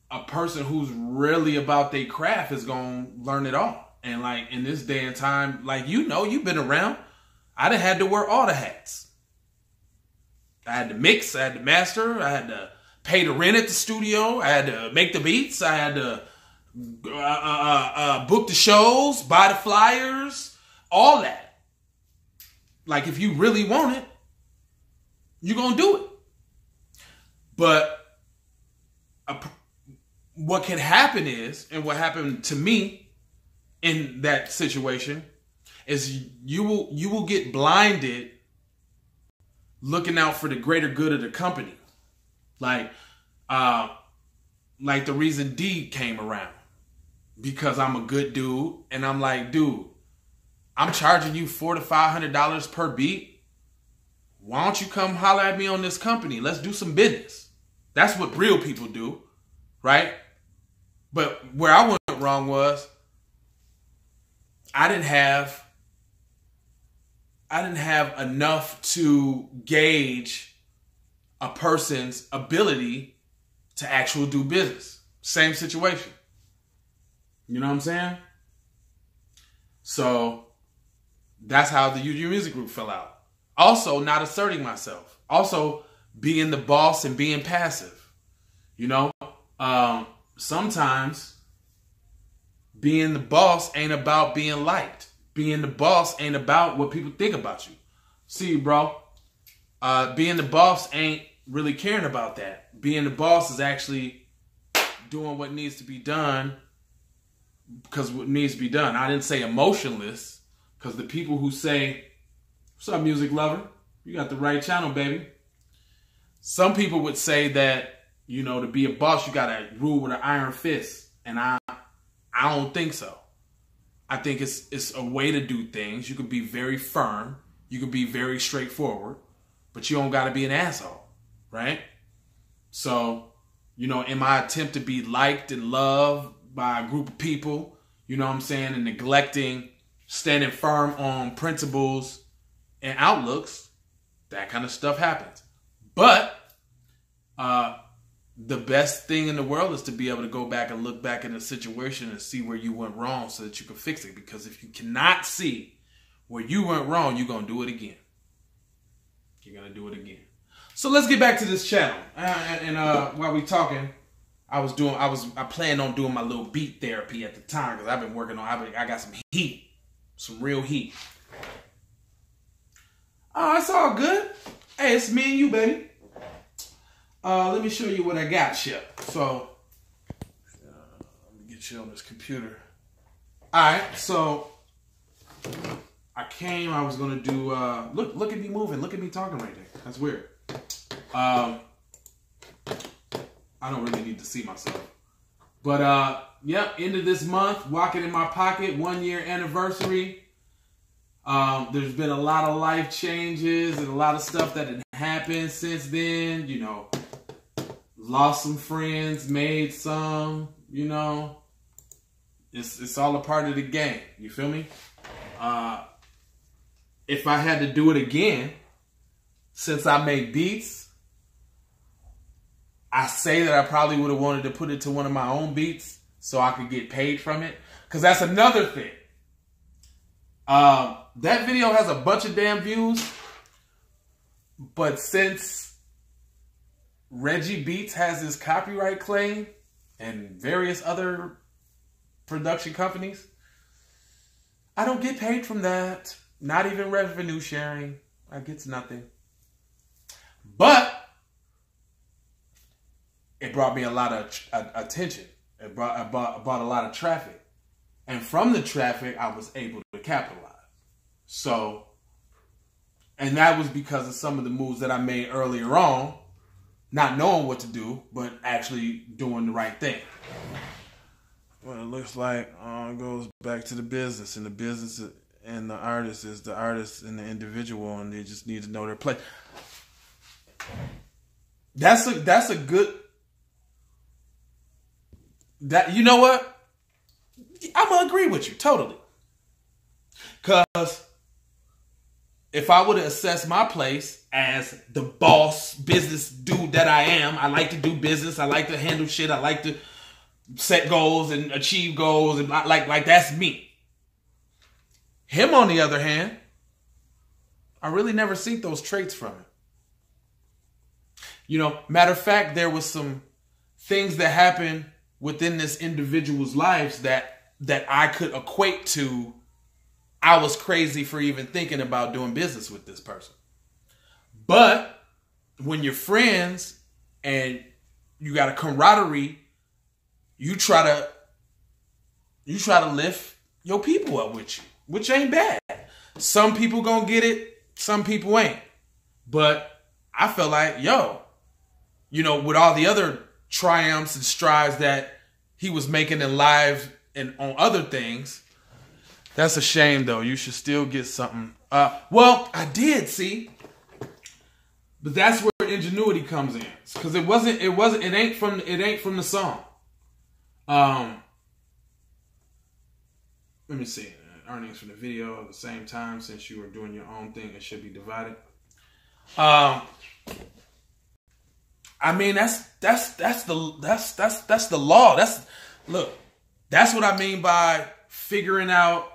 a person who's really about their craft is going to learn it all. And like in this day and time, like, you know, you've been around. I done had to wear all the hats. I had to mix, I had to master, I had to pay the rent at the studio, I had to make the beats, I had to book the shows, buy the flyers, all that. Like, if you really want it, you're going to do it. But what can happen is, and what happened to me in that situation, is you will get blinded looking out for the greater good of the company. Like the reason D came around, because I'm a good dude, and I'm like, dude, I'm charging you $400 to $500 per beat. Why don't you come holler at me on this company? Let's do some business. That's what real people do, right? But where I went wrong was I didn't have enough to gauge a person's ability to actually do business. Same situation. You know what I'm saying? So that's how the UG Music Group fell out. Also, not asserting myself. Also, being the boss and being passive. You know? Sometimes being the boss ain't about being liked. Being the boss ain't about what people think about you. See, bro, being the boss ain't really caring about that. Being the boss is actually doing what needs to be done because what needs to be done. I didn't say emotionless, because the people who say, "What's up, music lover? You got the right channel, baby." Some people would say that, you know, to be a boss, you got to rule with an iron fist. And I don't think so. I think it's a way to do things. You can be very firm. You can be very straightforward. But you don't got to be an asshole, right? So, you know, in my attempt to be liked and loved by a group of people, you know what I'm saying, and neglecting, standing firm on principles and outlooks, that kind of stuff happens. But the best thing in the world is to be able to go back and look back in a situation and see where you went wrong so that you can fix it. Because if you cannot see where you went wrong, you're going to do it again. You're going to do it again. So let's get back to this channel. And while we talking, I planned on doing my little beat therapy at the time, because I've been working on, I got some heat, some real heat. Oh, it's all good. Hey, it's me and you, baby. Let me show you what I got here. So, let me get you on this computer. All right, so I was going to do, look at me moving. Look at me talking right there. That's weird. I don't really need to see myself. But, yep, end of this month, Wocket in my pocket, 1 year anniversary. There's been a lot of life changes and a lot of stuff that had happened since then, you know. Lost some friends, made some, you know. It's all a part of the game. You feel me? If I had to do it again, since I make beats, I say that I probably would have wanted to put it to one of my own beats so I could get paid from it. Because that's another thing. That video has a bunch of damn views. But since Reggie Beats has his copyright claim and various other production companies, I don't get paid from that. Not even revenue sharing. I get nothing. But it brought me a lot of attention. It brought a lot of traffic. And from the traffic, I was able to capitalize. So, and that was because of some of the moves that I made earlier on. Not knowing what to do, but actually doing the right thing. Well, it looks like it goes back to the business. And the business and the artist is the artist and the individual. And they just need to know their place. That's a good... You know what? I'm going to agree with you, totally. Because if I would have assessed my place as the boss business dude that I am, I like to do business, I like to handle shit, I like to set goals and achieve goals, and like that's me. Him, on the other hand, I really never seen those traits from him. You know, matter of fact, there was some things that happened within this individual's lives that I could equate to I was crazy for even thinking about doing business with this person. But when you're friends and you got a camaraderie, you try to lift your people up with you, which ain't bad. Some people gonna get it, some people ain't. But I feel like, you know, with all the other triumphs and strides that he was making in live and on other things, that's a shame, though. You should still get something. Well, I did, see. But that's where ingenuity comes in. Because it ain't from the song. Let me see. Earnings from the video at the same time, since you were doing your own thing, it should be divided. I mean, that's the law. That's what I mean by figuring out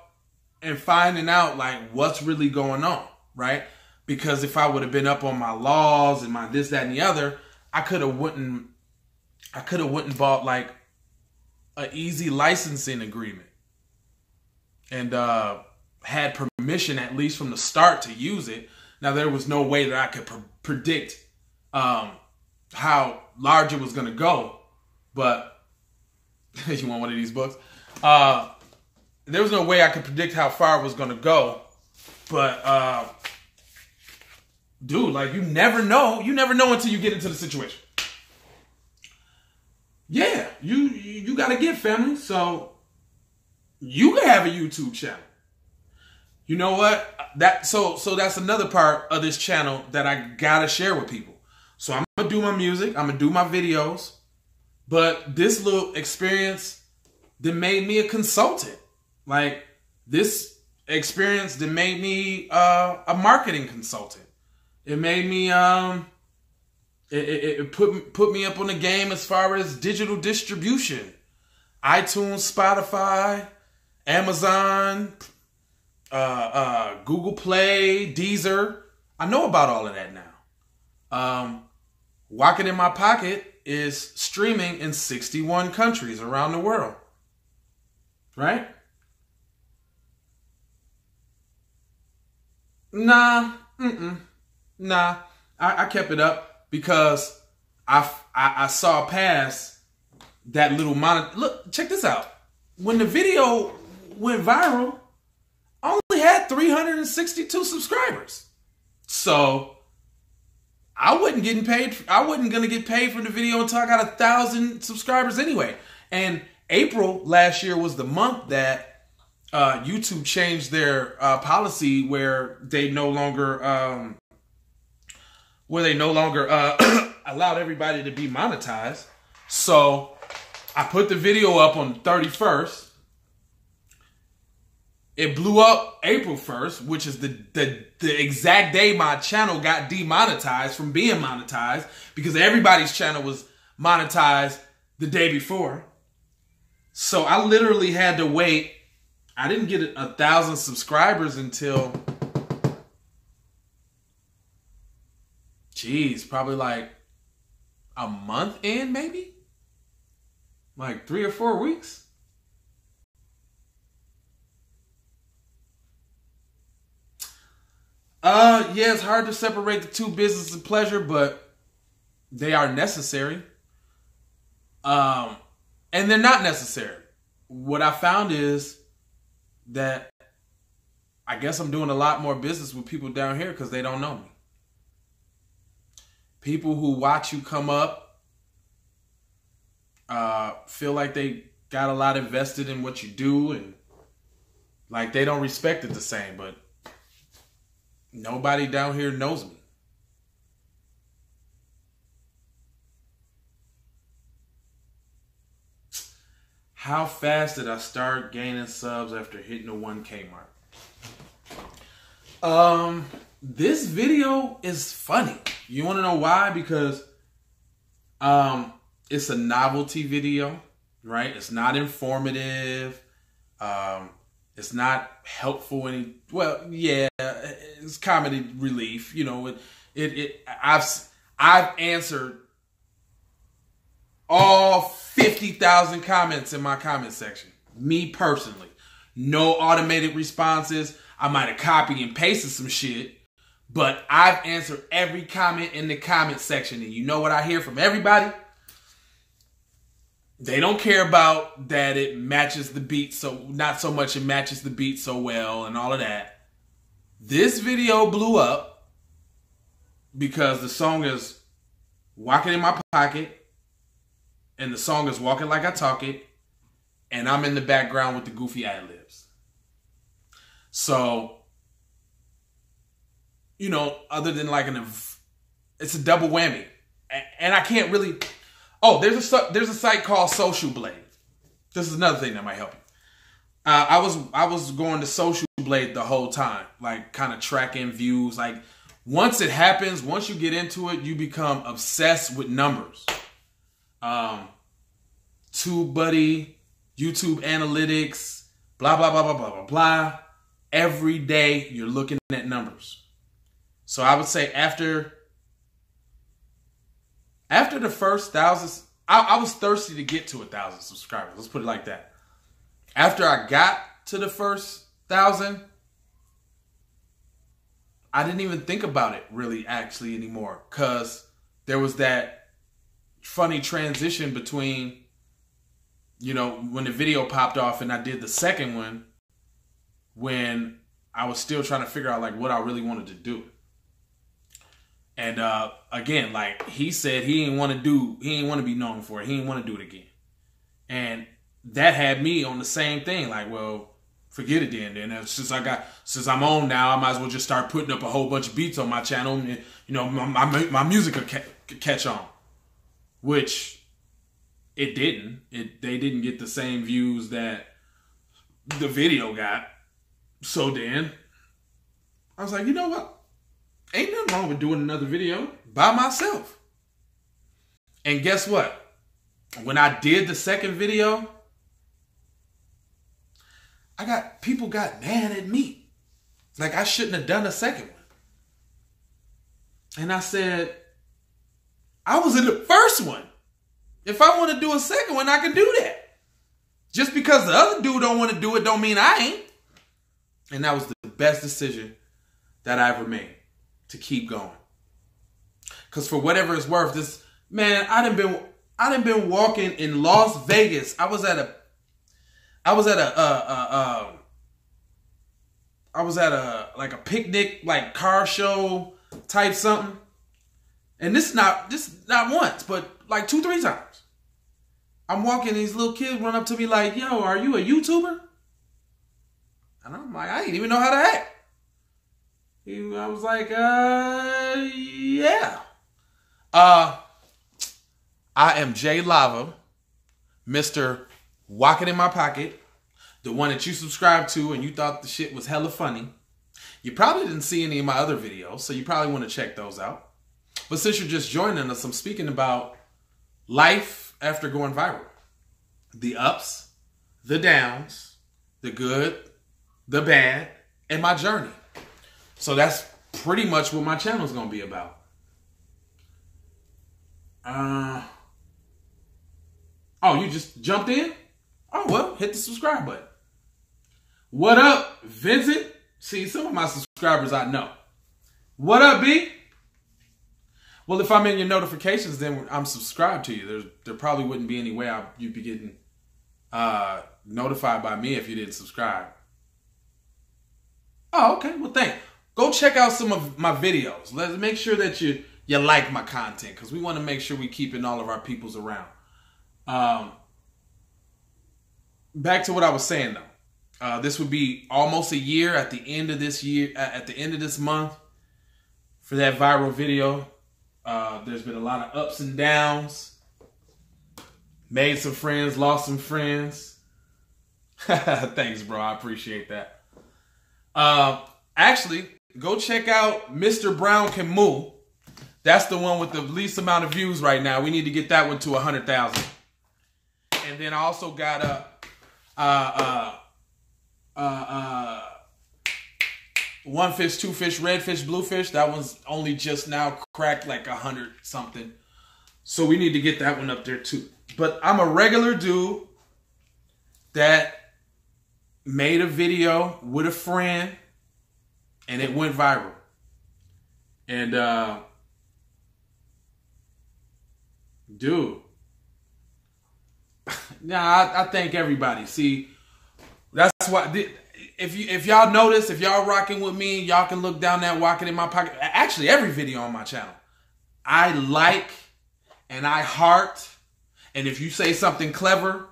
and finding out like what's really going on, right? Because if I would have been up on my laws and my this, that, and the other, I could have wouldn't bought like an easy licensing agreement and had permission at least from the start to use it. Now there was no way that I could predict how large it was going to go. But you want one of these books? There was no way I could predict how far it was going to go. But, dude, like, you never know. You never know until you get into the situation. Yeah, you got to get family. So you can have a YouTube channel. You know what? So that's another part of this channel that I got to share with people. So I'm going to do my music. I'm going to do my videos. But this little experience that made me a consultant. Like, this experience that made me a marketing consultant. It made me, it put me up on the game as far as digital distribution. iTunes, Spotify, Amazon, Google Play, Deezer. I know about all of that now. Wocket in My Pocket is streaming in 61 countries around the world. Right? Nah. I kept it up because I saw past that little Look, check this out. When the video went viral, I only had 362 subscribers. So I wasn't getting paid. I wasn't going to get paid for the video until I got 1,000 subscribers anyway. And April last year was the month that YouTube changed their policy where they no longer allowed everybody to be monetized. So I put the video up on the 31st. It blew up April 1st, which is the exact day my channel got demonetized from being monetized, because everybody's channel was monetized the day before. So I literally had to wait. I didn't get 1,000 subscribers until, probably like a month in, maybe? Like 3 or 4 weeks? Yeah, it's hard to separate the two, business and pleasure, but they are necessary. And they're not necessary. What I found is that I guess I'm doing a lot more business with people down here because they don't know me. People who watch you come up feel like they got a lot invested in what you do, and like they don't respect it the same, but nobody down here knows me. How fast did I start gaining subs after hitting the 1K mark? This video is funny. You want to know why? Because it's a novelty video, right? It's not informative. It's not helpful it's comedy relief. You know, I've answered all 50,000 comments in my comment section. Me personally. No automated responses. I might have copied and pasted some shit, but I've answered every comment in the comment section. And you know what I hear from everybody? They don't care about that it matches the beat, so not so much it matches the beat so well and all of that. This video blew up because the song is Walking in My Pocket, and the song is Walking Like I Talk It, and I'm in the background with the goofy ad-libs. So, you know, other than like it's a double whammy. And I can't really... Oh, there's a site called Social Blade. This is another thing that might help you. I was going to Social Blade the whole time, like kind of tracking views. Like once it happens, once you get into it, you become obsessed with numbers. TubeBuddy, YouTube Analytics, blah blah blah blah blah blah blah. Every day you're looking at numbers. So I would say after the first 1,000, I was thirsty to get to 1,000 subscribers. Let's put it like that. After I got to the first 1,000, I didn't even think about it really actually anymore, because there was that funny transition between, you know, when the video popped off and I did the second one, when I was still trying to figure out like what I really wanted to do. And again, like he said, he didn't want to be known for it. He didn't want to do it again. And that had me on the same thing. Like, well, forget it then. And since I'm on now, I might as well just start putting up a whole bunch of beats on my channel. And, you know, my music will catch on. Which it didn't. They didn't get the same views that the video got. So then I was like, you know what? Ain't nothing wrong with doing another video by myself. And guess what? When I did the second video, people got mad at me. Like I shouldn't have done a second one. And I said, I was in the first one. If I want to do a second one, I can do that. Just because the other dude don't want to do it don't mean I ain't. And that was the best decision that I ever made, to keep going. Because for whatever it's worth, this man, I done been walking in Las Vegas. I was at a picnic, like car show type something. And this not once, but like 2-3 times. I'm walking, these little kids run up to me like, yo, are you a YouTuber? And I'm like, I didn't even know how to act. I was like, yeah. I am Jay Lava, Mr. Wocket in my pocket, the one that you subscribed to and you thought the shit was hella funny. You probably didn't see any of my other videos, so you probably want to check those out. But since you're just joining us, I'm speaking about life after going viral. The ups, the downs, the good, the bad, and my journey. So that's pretty much what my channel is going to be about. Oh, you just jumped in? Oh, well, hit the subscribe button. What up, Vincent? See, some of my subscribers I know. What up, B? Well, if I'm in your notifications, then I'm subscribed to you. There probably wouldn't be any way you'd be getting notified by me if you didn't subscribe. Oh, okay. Well, thanks. Go check out some of my videos. Let's make sure that you like my content, because we want to make sure we keeping all of our peoples around. Back to what I was saying though. This would be almost a year at the end of this year, at the end of this month, for that viral video. There's been a lot of ups and downs. Made some friends, lost some friends. Thanks, bro. I appreciate that. Actually, go check out Mr. Brown Can Move. That's the one with the least amount of views right now. We need to get that one to 100,000. And then I also got one fish, two fish, red fish, blue fish. That one's only just now cracked like 100 something. So we need to get that one up there too. But I'm a regular dude that made a video with a friend and it went viral. And dude, nah, I thank everybody. See, that's why. If y'all notice, if y'all rocking with me, y'all can look down that Wocket in my pocket. Actually, every video on my channel, I like and I heart. And if you say something clever,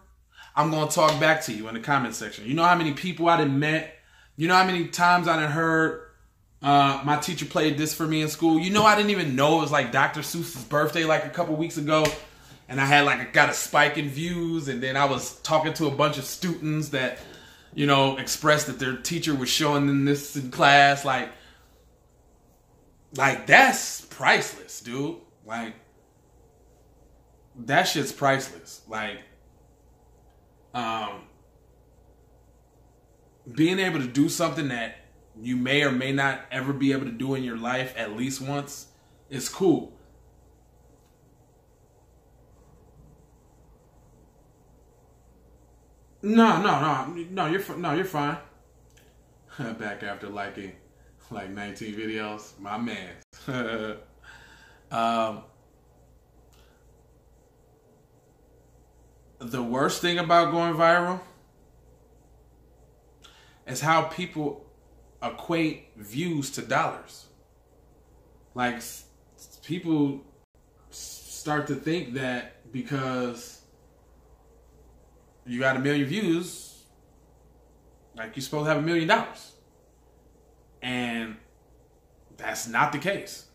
I'm going to talk back to you in the comment section. You know how many people I done met? You know how many times I done heard my teacher played this for me in school? You know, I didn't even know it was like Dr. Seuss's birthday like a couple weeks ago. And I had got a spike in views. And then I was talking to a bunch of students that, you know, expressed that their teacher was showing them this in class. Like that's priceless, dude. Like, that shit's priceless. Like, being able to do something that you may or may not ever be able to do in your life at least once is cool. No, you're fine. Back after liking like 19 videos, my man. the worst thing about going viral is how people equate views to dollars. Like, people start to think that because you got 1 million views, like, you're supposed to have $1 million. And that's not the case.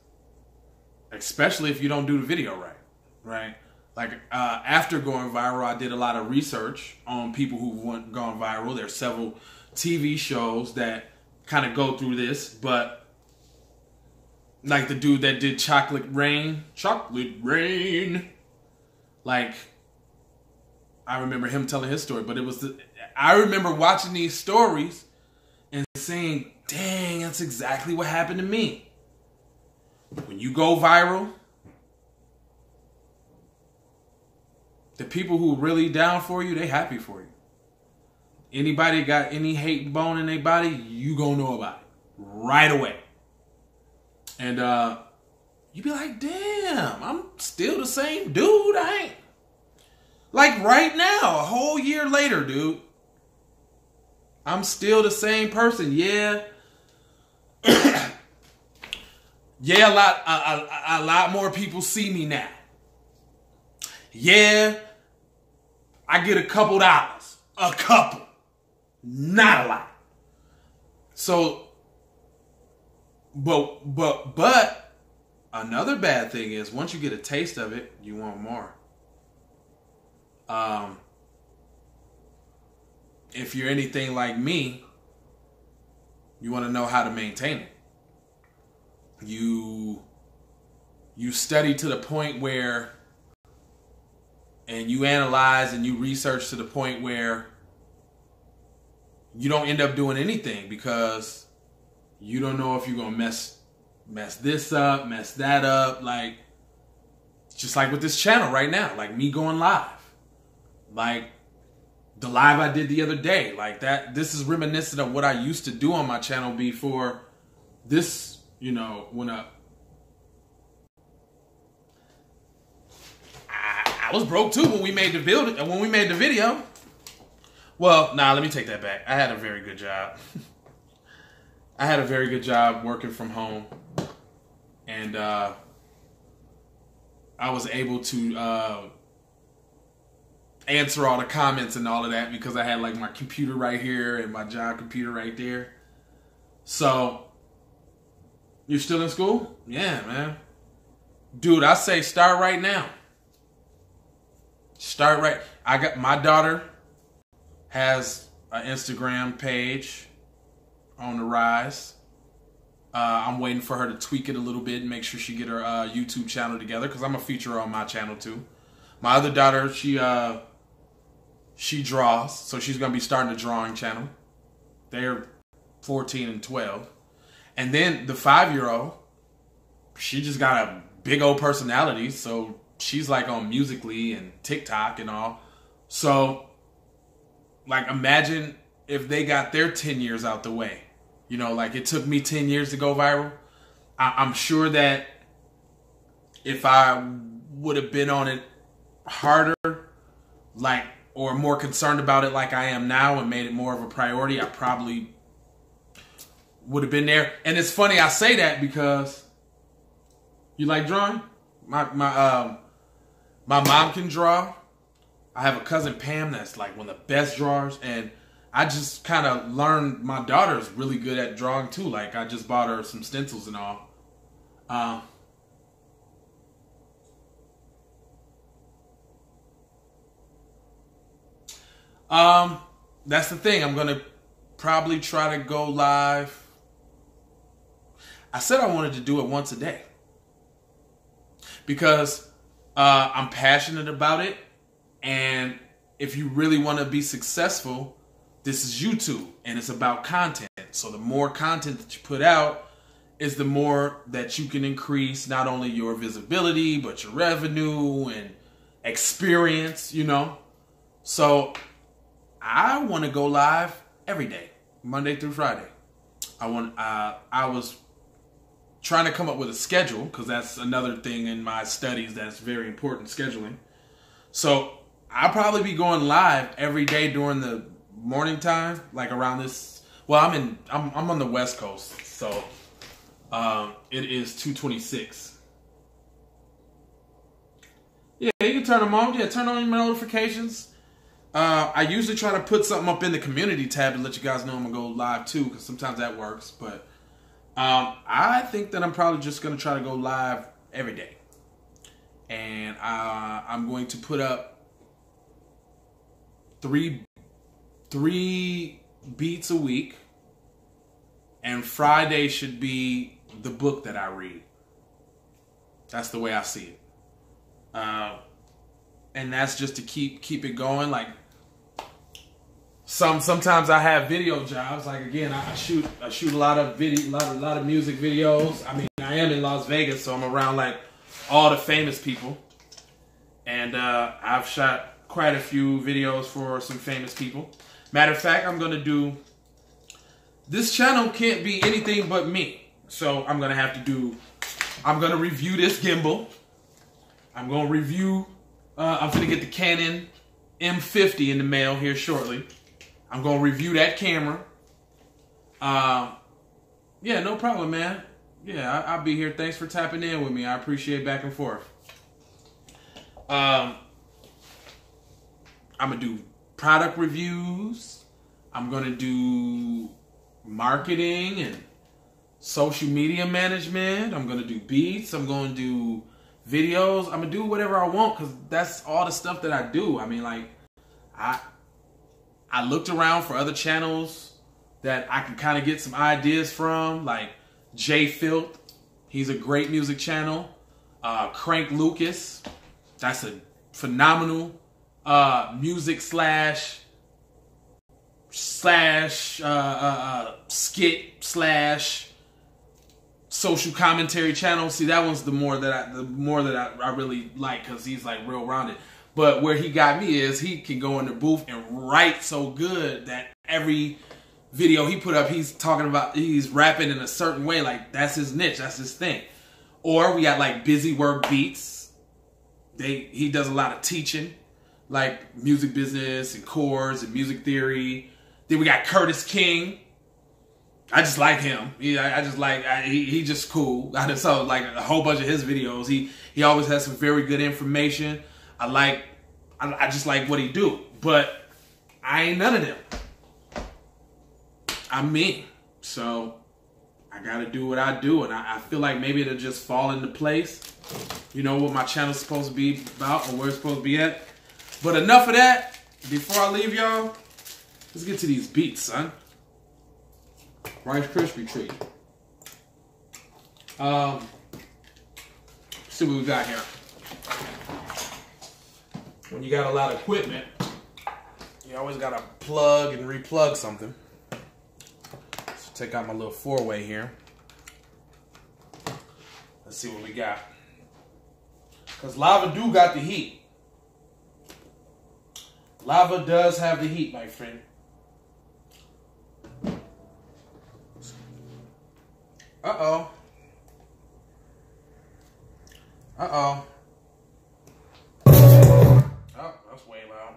Especially if you don't do the video right. Right? Like, after going viral, I did a lot of research on people who've gone viral. There's several TV shows that kind of go through this, but like the dude that did Chocolate Rain, like, I remember him telling his story, but I remember watching these stories and saying, dang, that's exactly what happened to me. When you go viral, the people who are really down for you, they happy for you. Anybody got any hate bone in their body, you gonna know about it right away. And you be like, damn, I'm still the same dude. I ain't. Like right now, a whole year later, dude, I'm still the same person. Yeah. Yeah, a lot more people see me now. Yeah, I get a couple dollars. A couple. Not a lot. So, but another bad thing is once you get a taste of it, you want more. If you're anything like me, you want to know how to maintain it. You study to the point where, and you analyze and you research to the point where you don't end up doing anything because you don't know if you're going to mess this up, mess that up. Like, just like with this channel right now, like me going live, like the live I did the other day, like that, this is reminiscent of what I used to do on my channel before this, you know, went up. I was broke too when we made the video. Well, nah, let me take that back. I had a very good job. I had a very good job working from home. And I was able to answer all the comments and all of that because I had like my computer right here and my job computer right there. So, you're still in school? Yeah, man. Dude, I say start right now. Start right. I got my daughter has an Instagram page on the rise. I'm waiting for her to tweak it a little bit and make sure she get her YouTube channel together because I'm a feature on my channel too. My other daughter, she draws, so she's gonna be starting a drawing channel. They're 14 and 12, and then the 5-year-old, she just got a big old personality, so she's like on Musical.ly and TikTok and all. So, like, imagine if they got their 10 years out the way. You know, like it took me 10 years to go viral. I'm sure that if I would have been on it harder, like, or more concerned about it like I am now and made it more of a priority, I probably would have been there. And it's funny I say that because you like drawing? My mom can draw. I have a cousin, Pam, that's like one of the best drawers. And I just kind of learned my daughter's really good at drawing too. Like, I just bought her some stencils and all. That's the thing. I'm going to probably try to go live. I said I wanted to do it once a day. Because I'm passionate about it. And if you really want to be successful, this is YouTube. And it's about content. So the more content that you put out is the more that you can increase not only your visibility, but your revenue and experience, you know. So I want to go live every day, Monday through Friday. I was trying to come up with a schedule because that's another thing in my studies that's very important, scheduling. So I'll probably be going live every day during the morning time, like around this. Well, I'm on the West Coast, so it is 2:26. Yeah, you can turn them on. Yeah, turn on your notifications. I usually try to put something up in the community tab to let you guys know I'm gonna go live too, because sometimes that works. But I think that I'm probably just gonna try to go live every day, and I'm going to put up three beats a week, and Friday should be the book that I read. That's the way I see it. And that's just to keep it going. Like sometimes I have video jobs. Like again, I shoot a lot of music videos. I mean, I am in Las Vegas, so I'm around like all the famous people, and I've shot quite a few videos for some famous people. Matter of fact, I'm gonna do. This channel can't be anything but me, so I'm gonna have to do. I'm gonna review this gimbal. I'm gonna review. I'm gonna get the Canon M50 in the mail here shortly. I'm gonna review that camera. Yeah, no problem, man. Yeah, I'll be here. Thanks for tapping in with me. I appreciate back and forth. I'm gonna do product reviews. I'm gonna do marketing and social media management. I'm gonna do beats. I'm gonna do videos. I'm gonna do whatever I want, because that's all the stuff that I do. I mean, like, I looked around for other channels that I can kind of get some ideas from, like J Filth. He's a great music channel. Crank Lucas. That's a phenomenal music slash skit slash social commentary channel. See, that one's the more that I really like, because he's like real rounded. But where he got me is he can go in the booth and write so good that every video he put up, he's rapping in a certain way. Like, that's his niche, that's his thing. Or we got like Busy Work Beats. He does a lot of teaching, like music business and chords and music theory. Then we got Curtis King. I just like him. He just cool. I just saw like a whole bunch of his videos. He always has some very good information. I just like what he do. But I ain't none of them. I'm me. So I gotta do what I do, and I feel like maybe it'll just fall into place. You know what my channel's supposed to be about, or where it's supposed to be at. But enough of that. Before I leave y'all, let's get to these beats, son. Rice Krispie treat. See what we got here. When you got a lot of equipment, you always gotta plug and replug something. So take out my little 4-way here. Let's see what we got. Cause lava do got the heat. Lava does have the heat, my friend. Uh-oh. Uh-oh. Oh, that's way loud.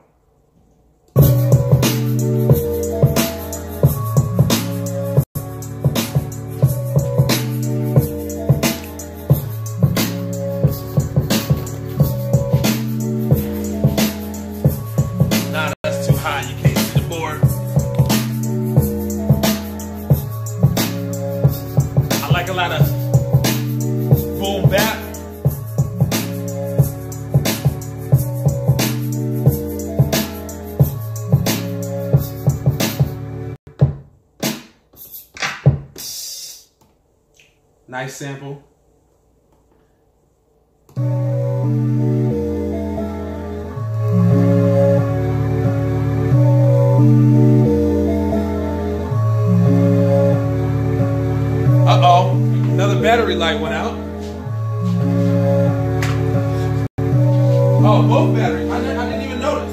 Nah, that's too high. You can't see the board. I like a lot of boom bap. Nice sample. Uh-oh, another battery light went out. Oh, both batteries. I didn't even notice.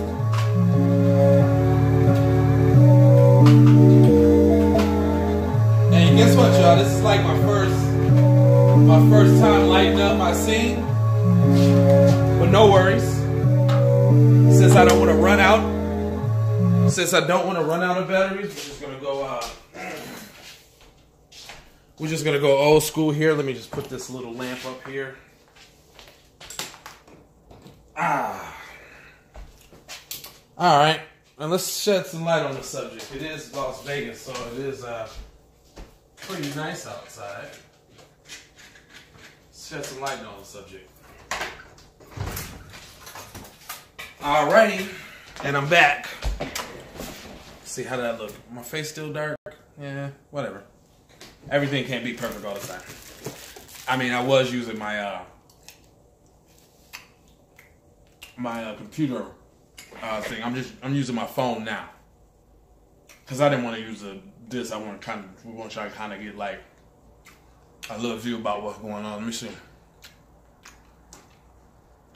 And guess what, y'all? This is like my first time lighting up my scene. But no worries. since I don't want to run out, of batteries, we're just gonna go old school here. Let me just put this little lamp up here. All right, and let's shed some light on the subject. It is Las Vegas, so it is pretty nice outside. Shed some light on the subject. Alrighty, and I'm back. See how that look? My face still dark? Yeah, whatever. Everything can't be perfect all the time. I mean, I was using my computer thing. I'm using my phone now because I didn't want to use this. We want to try to kind of get like a little view about what's going on. Let me see.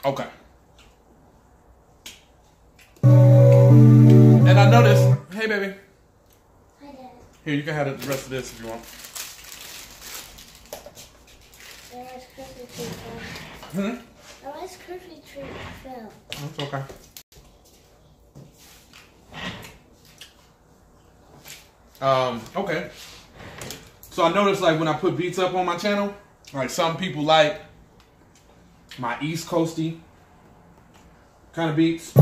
Okay. And I noticed. Hey, baby. Hi, Dad. Here, you can have the rest of this if you want. Rice Krispie treat fell. Hmm? The Rice Krispie treat fell. That's okay. Okay. So I noticed, like, when I put beats up on my channel, like, some people like my East Coasty kind of beats.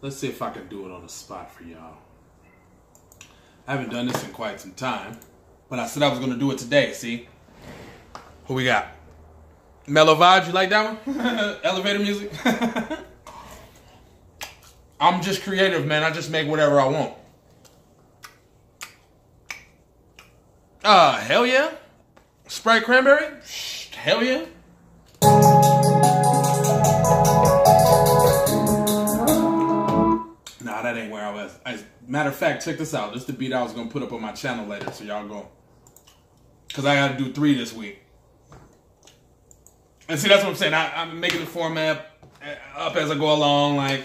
Let's see if I can do it on the spot for y'all. I haven't done this in quite some time, but I said I was going to do it today, see? Who we got? Mellow Vibes, you like that one? Elevator music? I'm just creative, man. I just make whatever I want. Hell yeah. Sprite cranberry? Hell yeah. Nah, that ain't where I was. Matter of fact, check this out. This is the beat I was going to put up on my channel later, so y'all go. Because I got to do 3 this week. And see, that's what I'm saying. I'm making the format up as I go along. Like,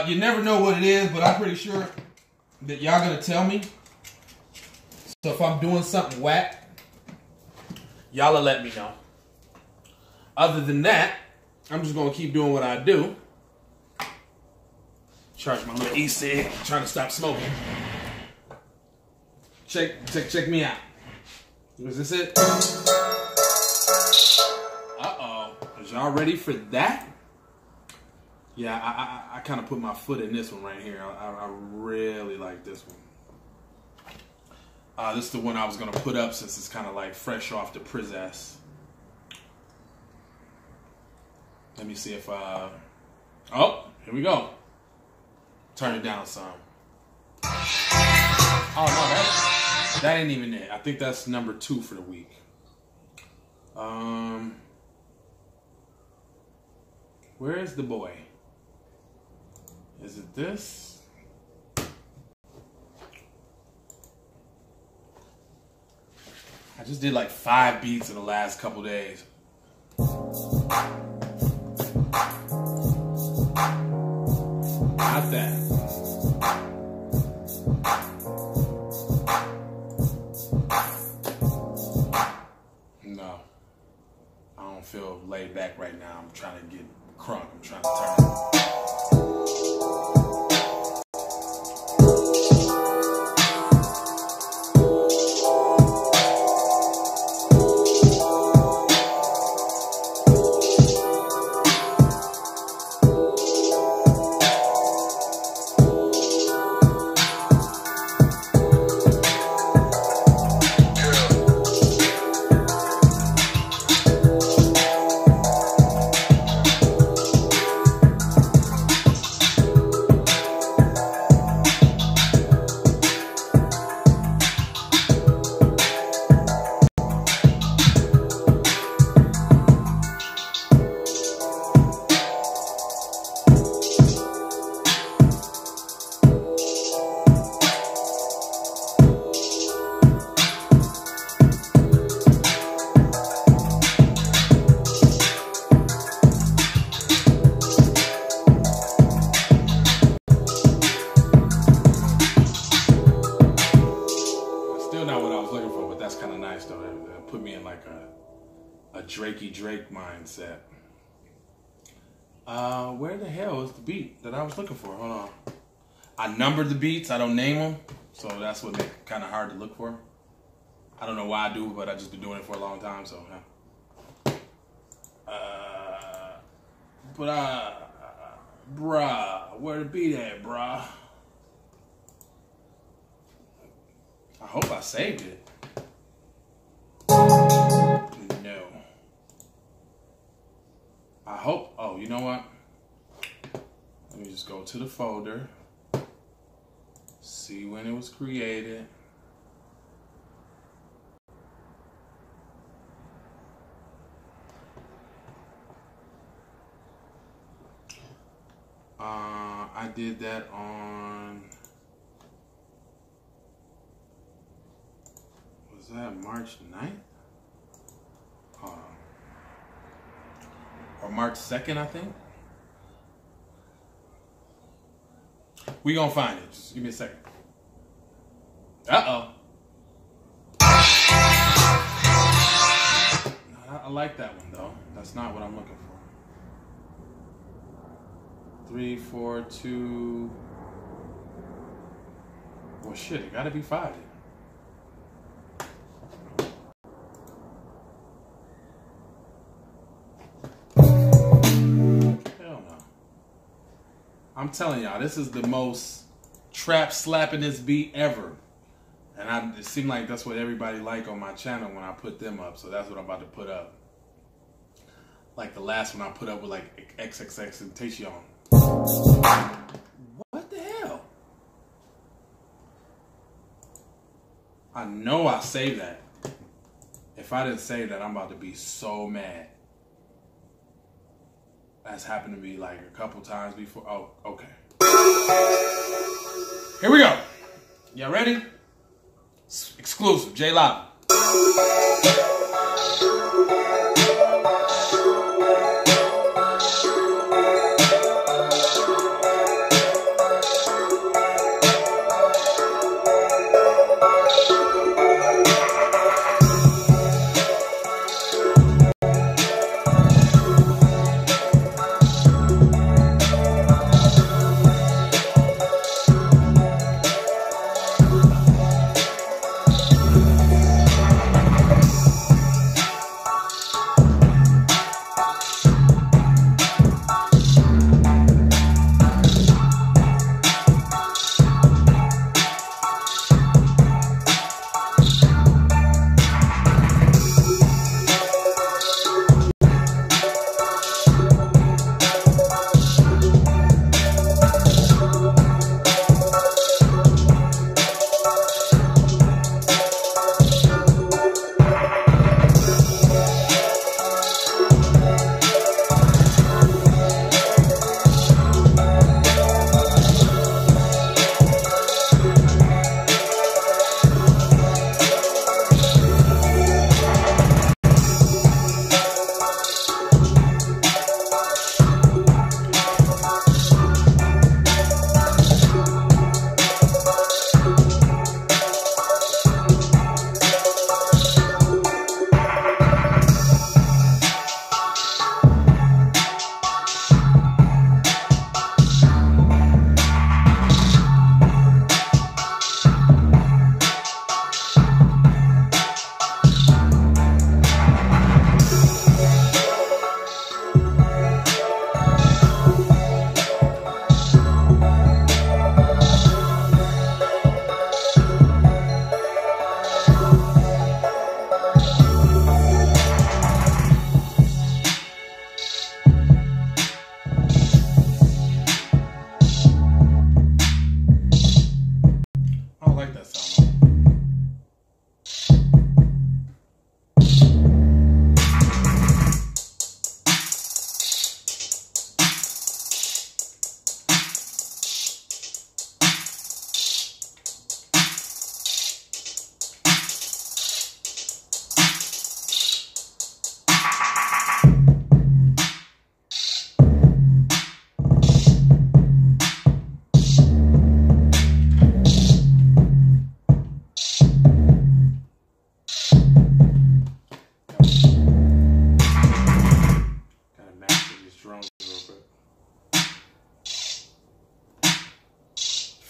you never know what it is, but I'm pretty sure that y'all going to tell me. So if I'm doing something whack, y'all will let me know. Other than that, I'm just going to keep doing what I do. Charge my little e-cig, trying to stop smoking. Check me out. Was this it? Uh-oh. Is y'all ready for that? Yeah, I kind of put my foot in this one right here. I really like this one. This is the one I was going to put up since it's kind of like fresh off the Prizzess. Let me see if oh, here we go. Turn it down some. Oh no, that ain't even it. I think that's number 2 for the week. Where is the boy? Is it this? I just did like 5 beats in the last couple days. Not that. No. I don't feel laid back right now. I'm trying to get crunk. I'm trying to turn. Drakey Drake mindset. Where the hell is the beat that I was looking for? Hold on. I numbered the beats. I don't name them, so that's what makes it kind of hard to look for. I don't know why I do, but I just been doing it for a long time, so yeah. Bruh, where the beat at, bruh? I hope I saved it. No. I hope, oh, you know what? Let me just go to the folder. See when it was created. I did that on, was that March 9th? Or March 2nd, I think. We gonna find it. Just give me a second. Uh-oh. I like that one, though. That's not what I'm looking for. 3, 4, 2. Well, shit, it gotta be 5. Hell no. I'm telling y'all, this is the most trap slapping this beat ever. And it seemed like that's what everybody like on my channel when I put them up. So that's what I'm about to put up. Like the last one I put up with like XXXTentacion. What the hell? I know I saved that. If I didn't save that, I'm about to be so mad. That's happened to me like a couple times before. Oh, okay. Here we go. Y'all ready? Exclusive, J Live.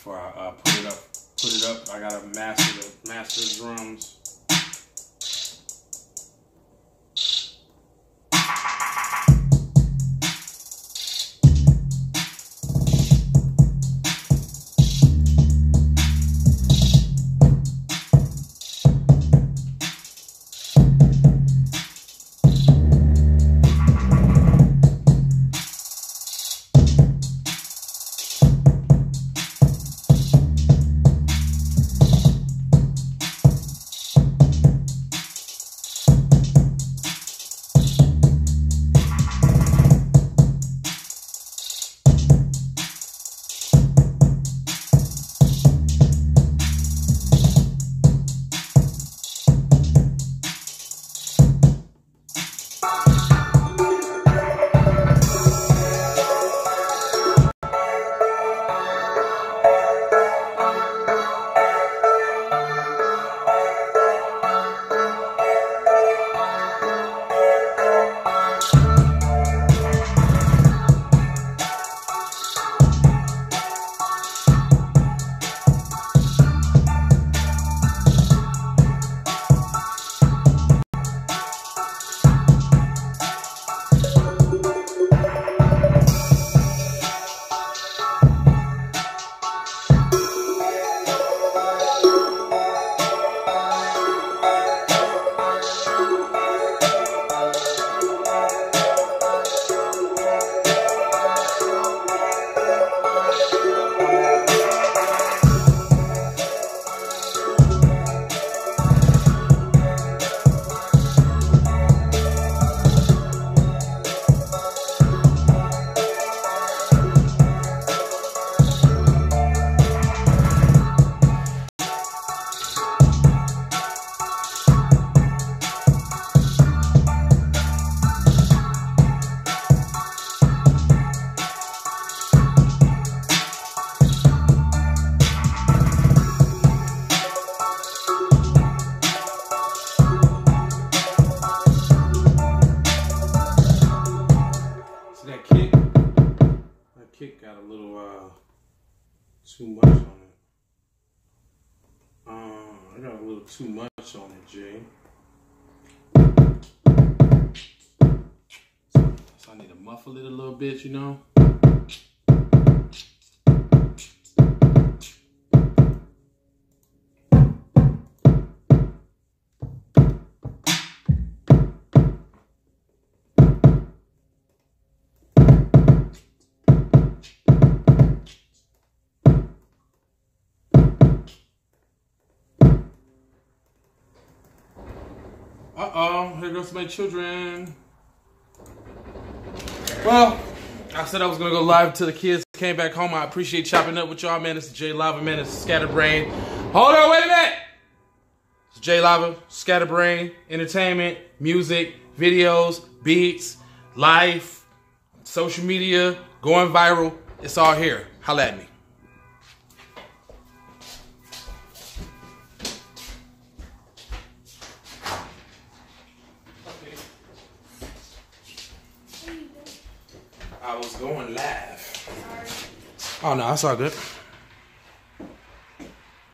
before I put it up. I gotta master the drums. Kick got a little too much on it. I got a little too much on it, Jay. So I need to muffle it a little bit, you know. Uh-oh, here goes my children. Well, I said I was gonna go live till the kids came back home. I appreciate chopping up with y'all, man. It's J Lava, man. It's Scatterbrain. Hold on, wait a minute. It's J Lava, Scatterbrain, entertainment, music, videos, beats, life, social media, going viral. It's all here. Holla at me. I was going live. Oh no, that's all good.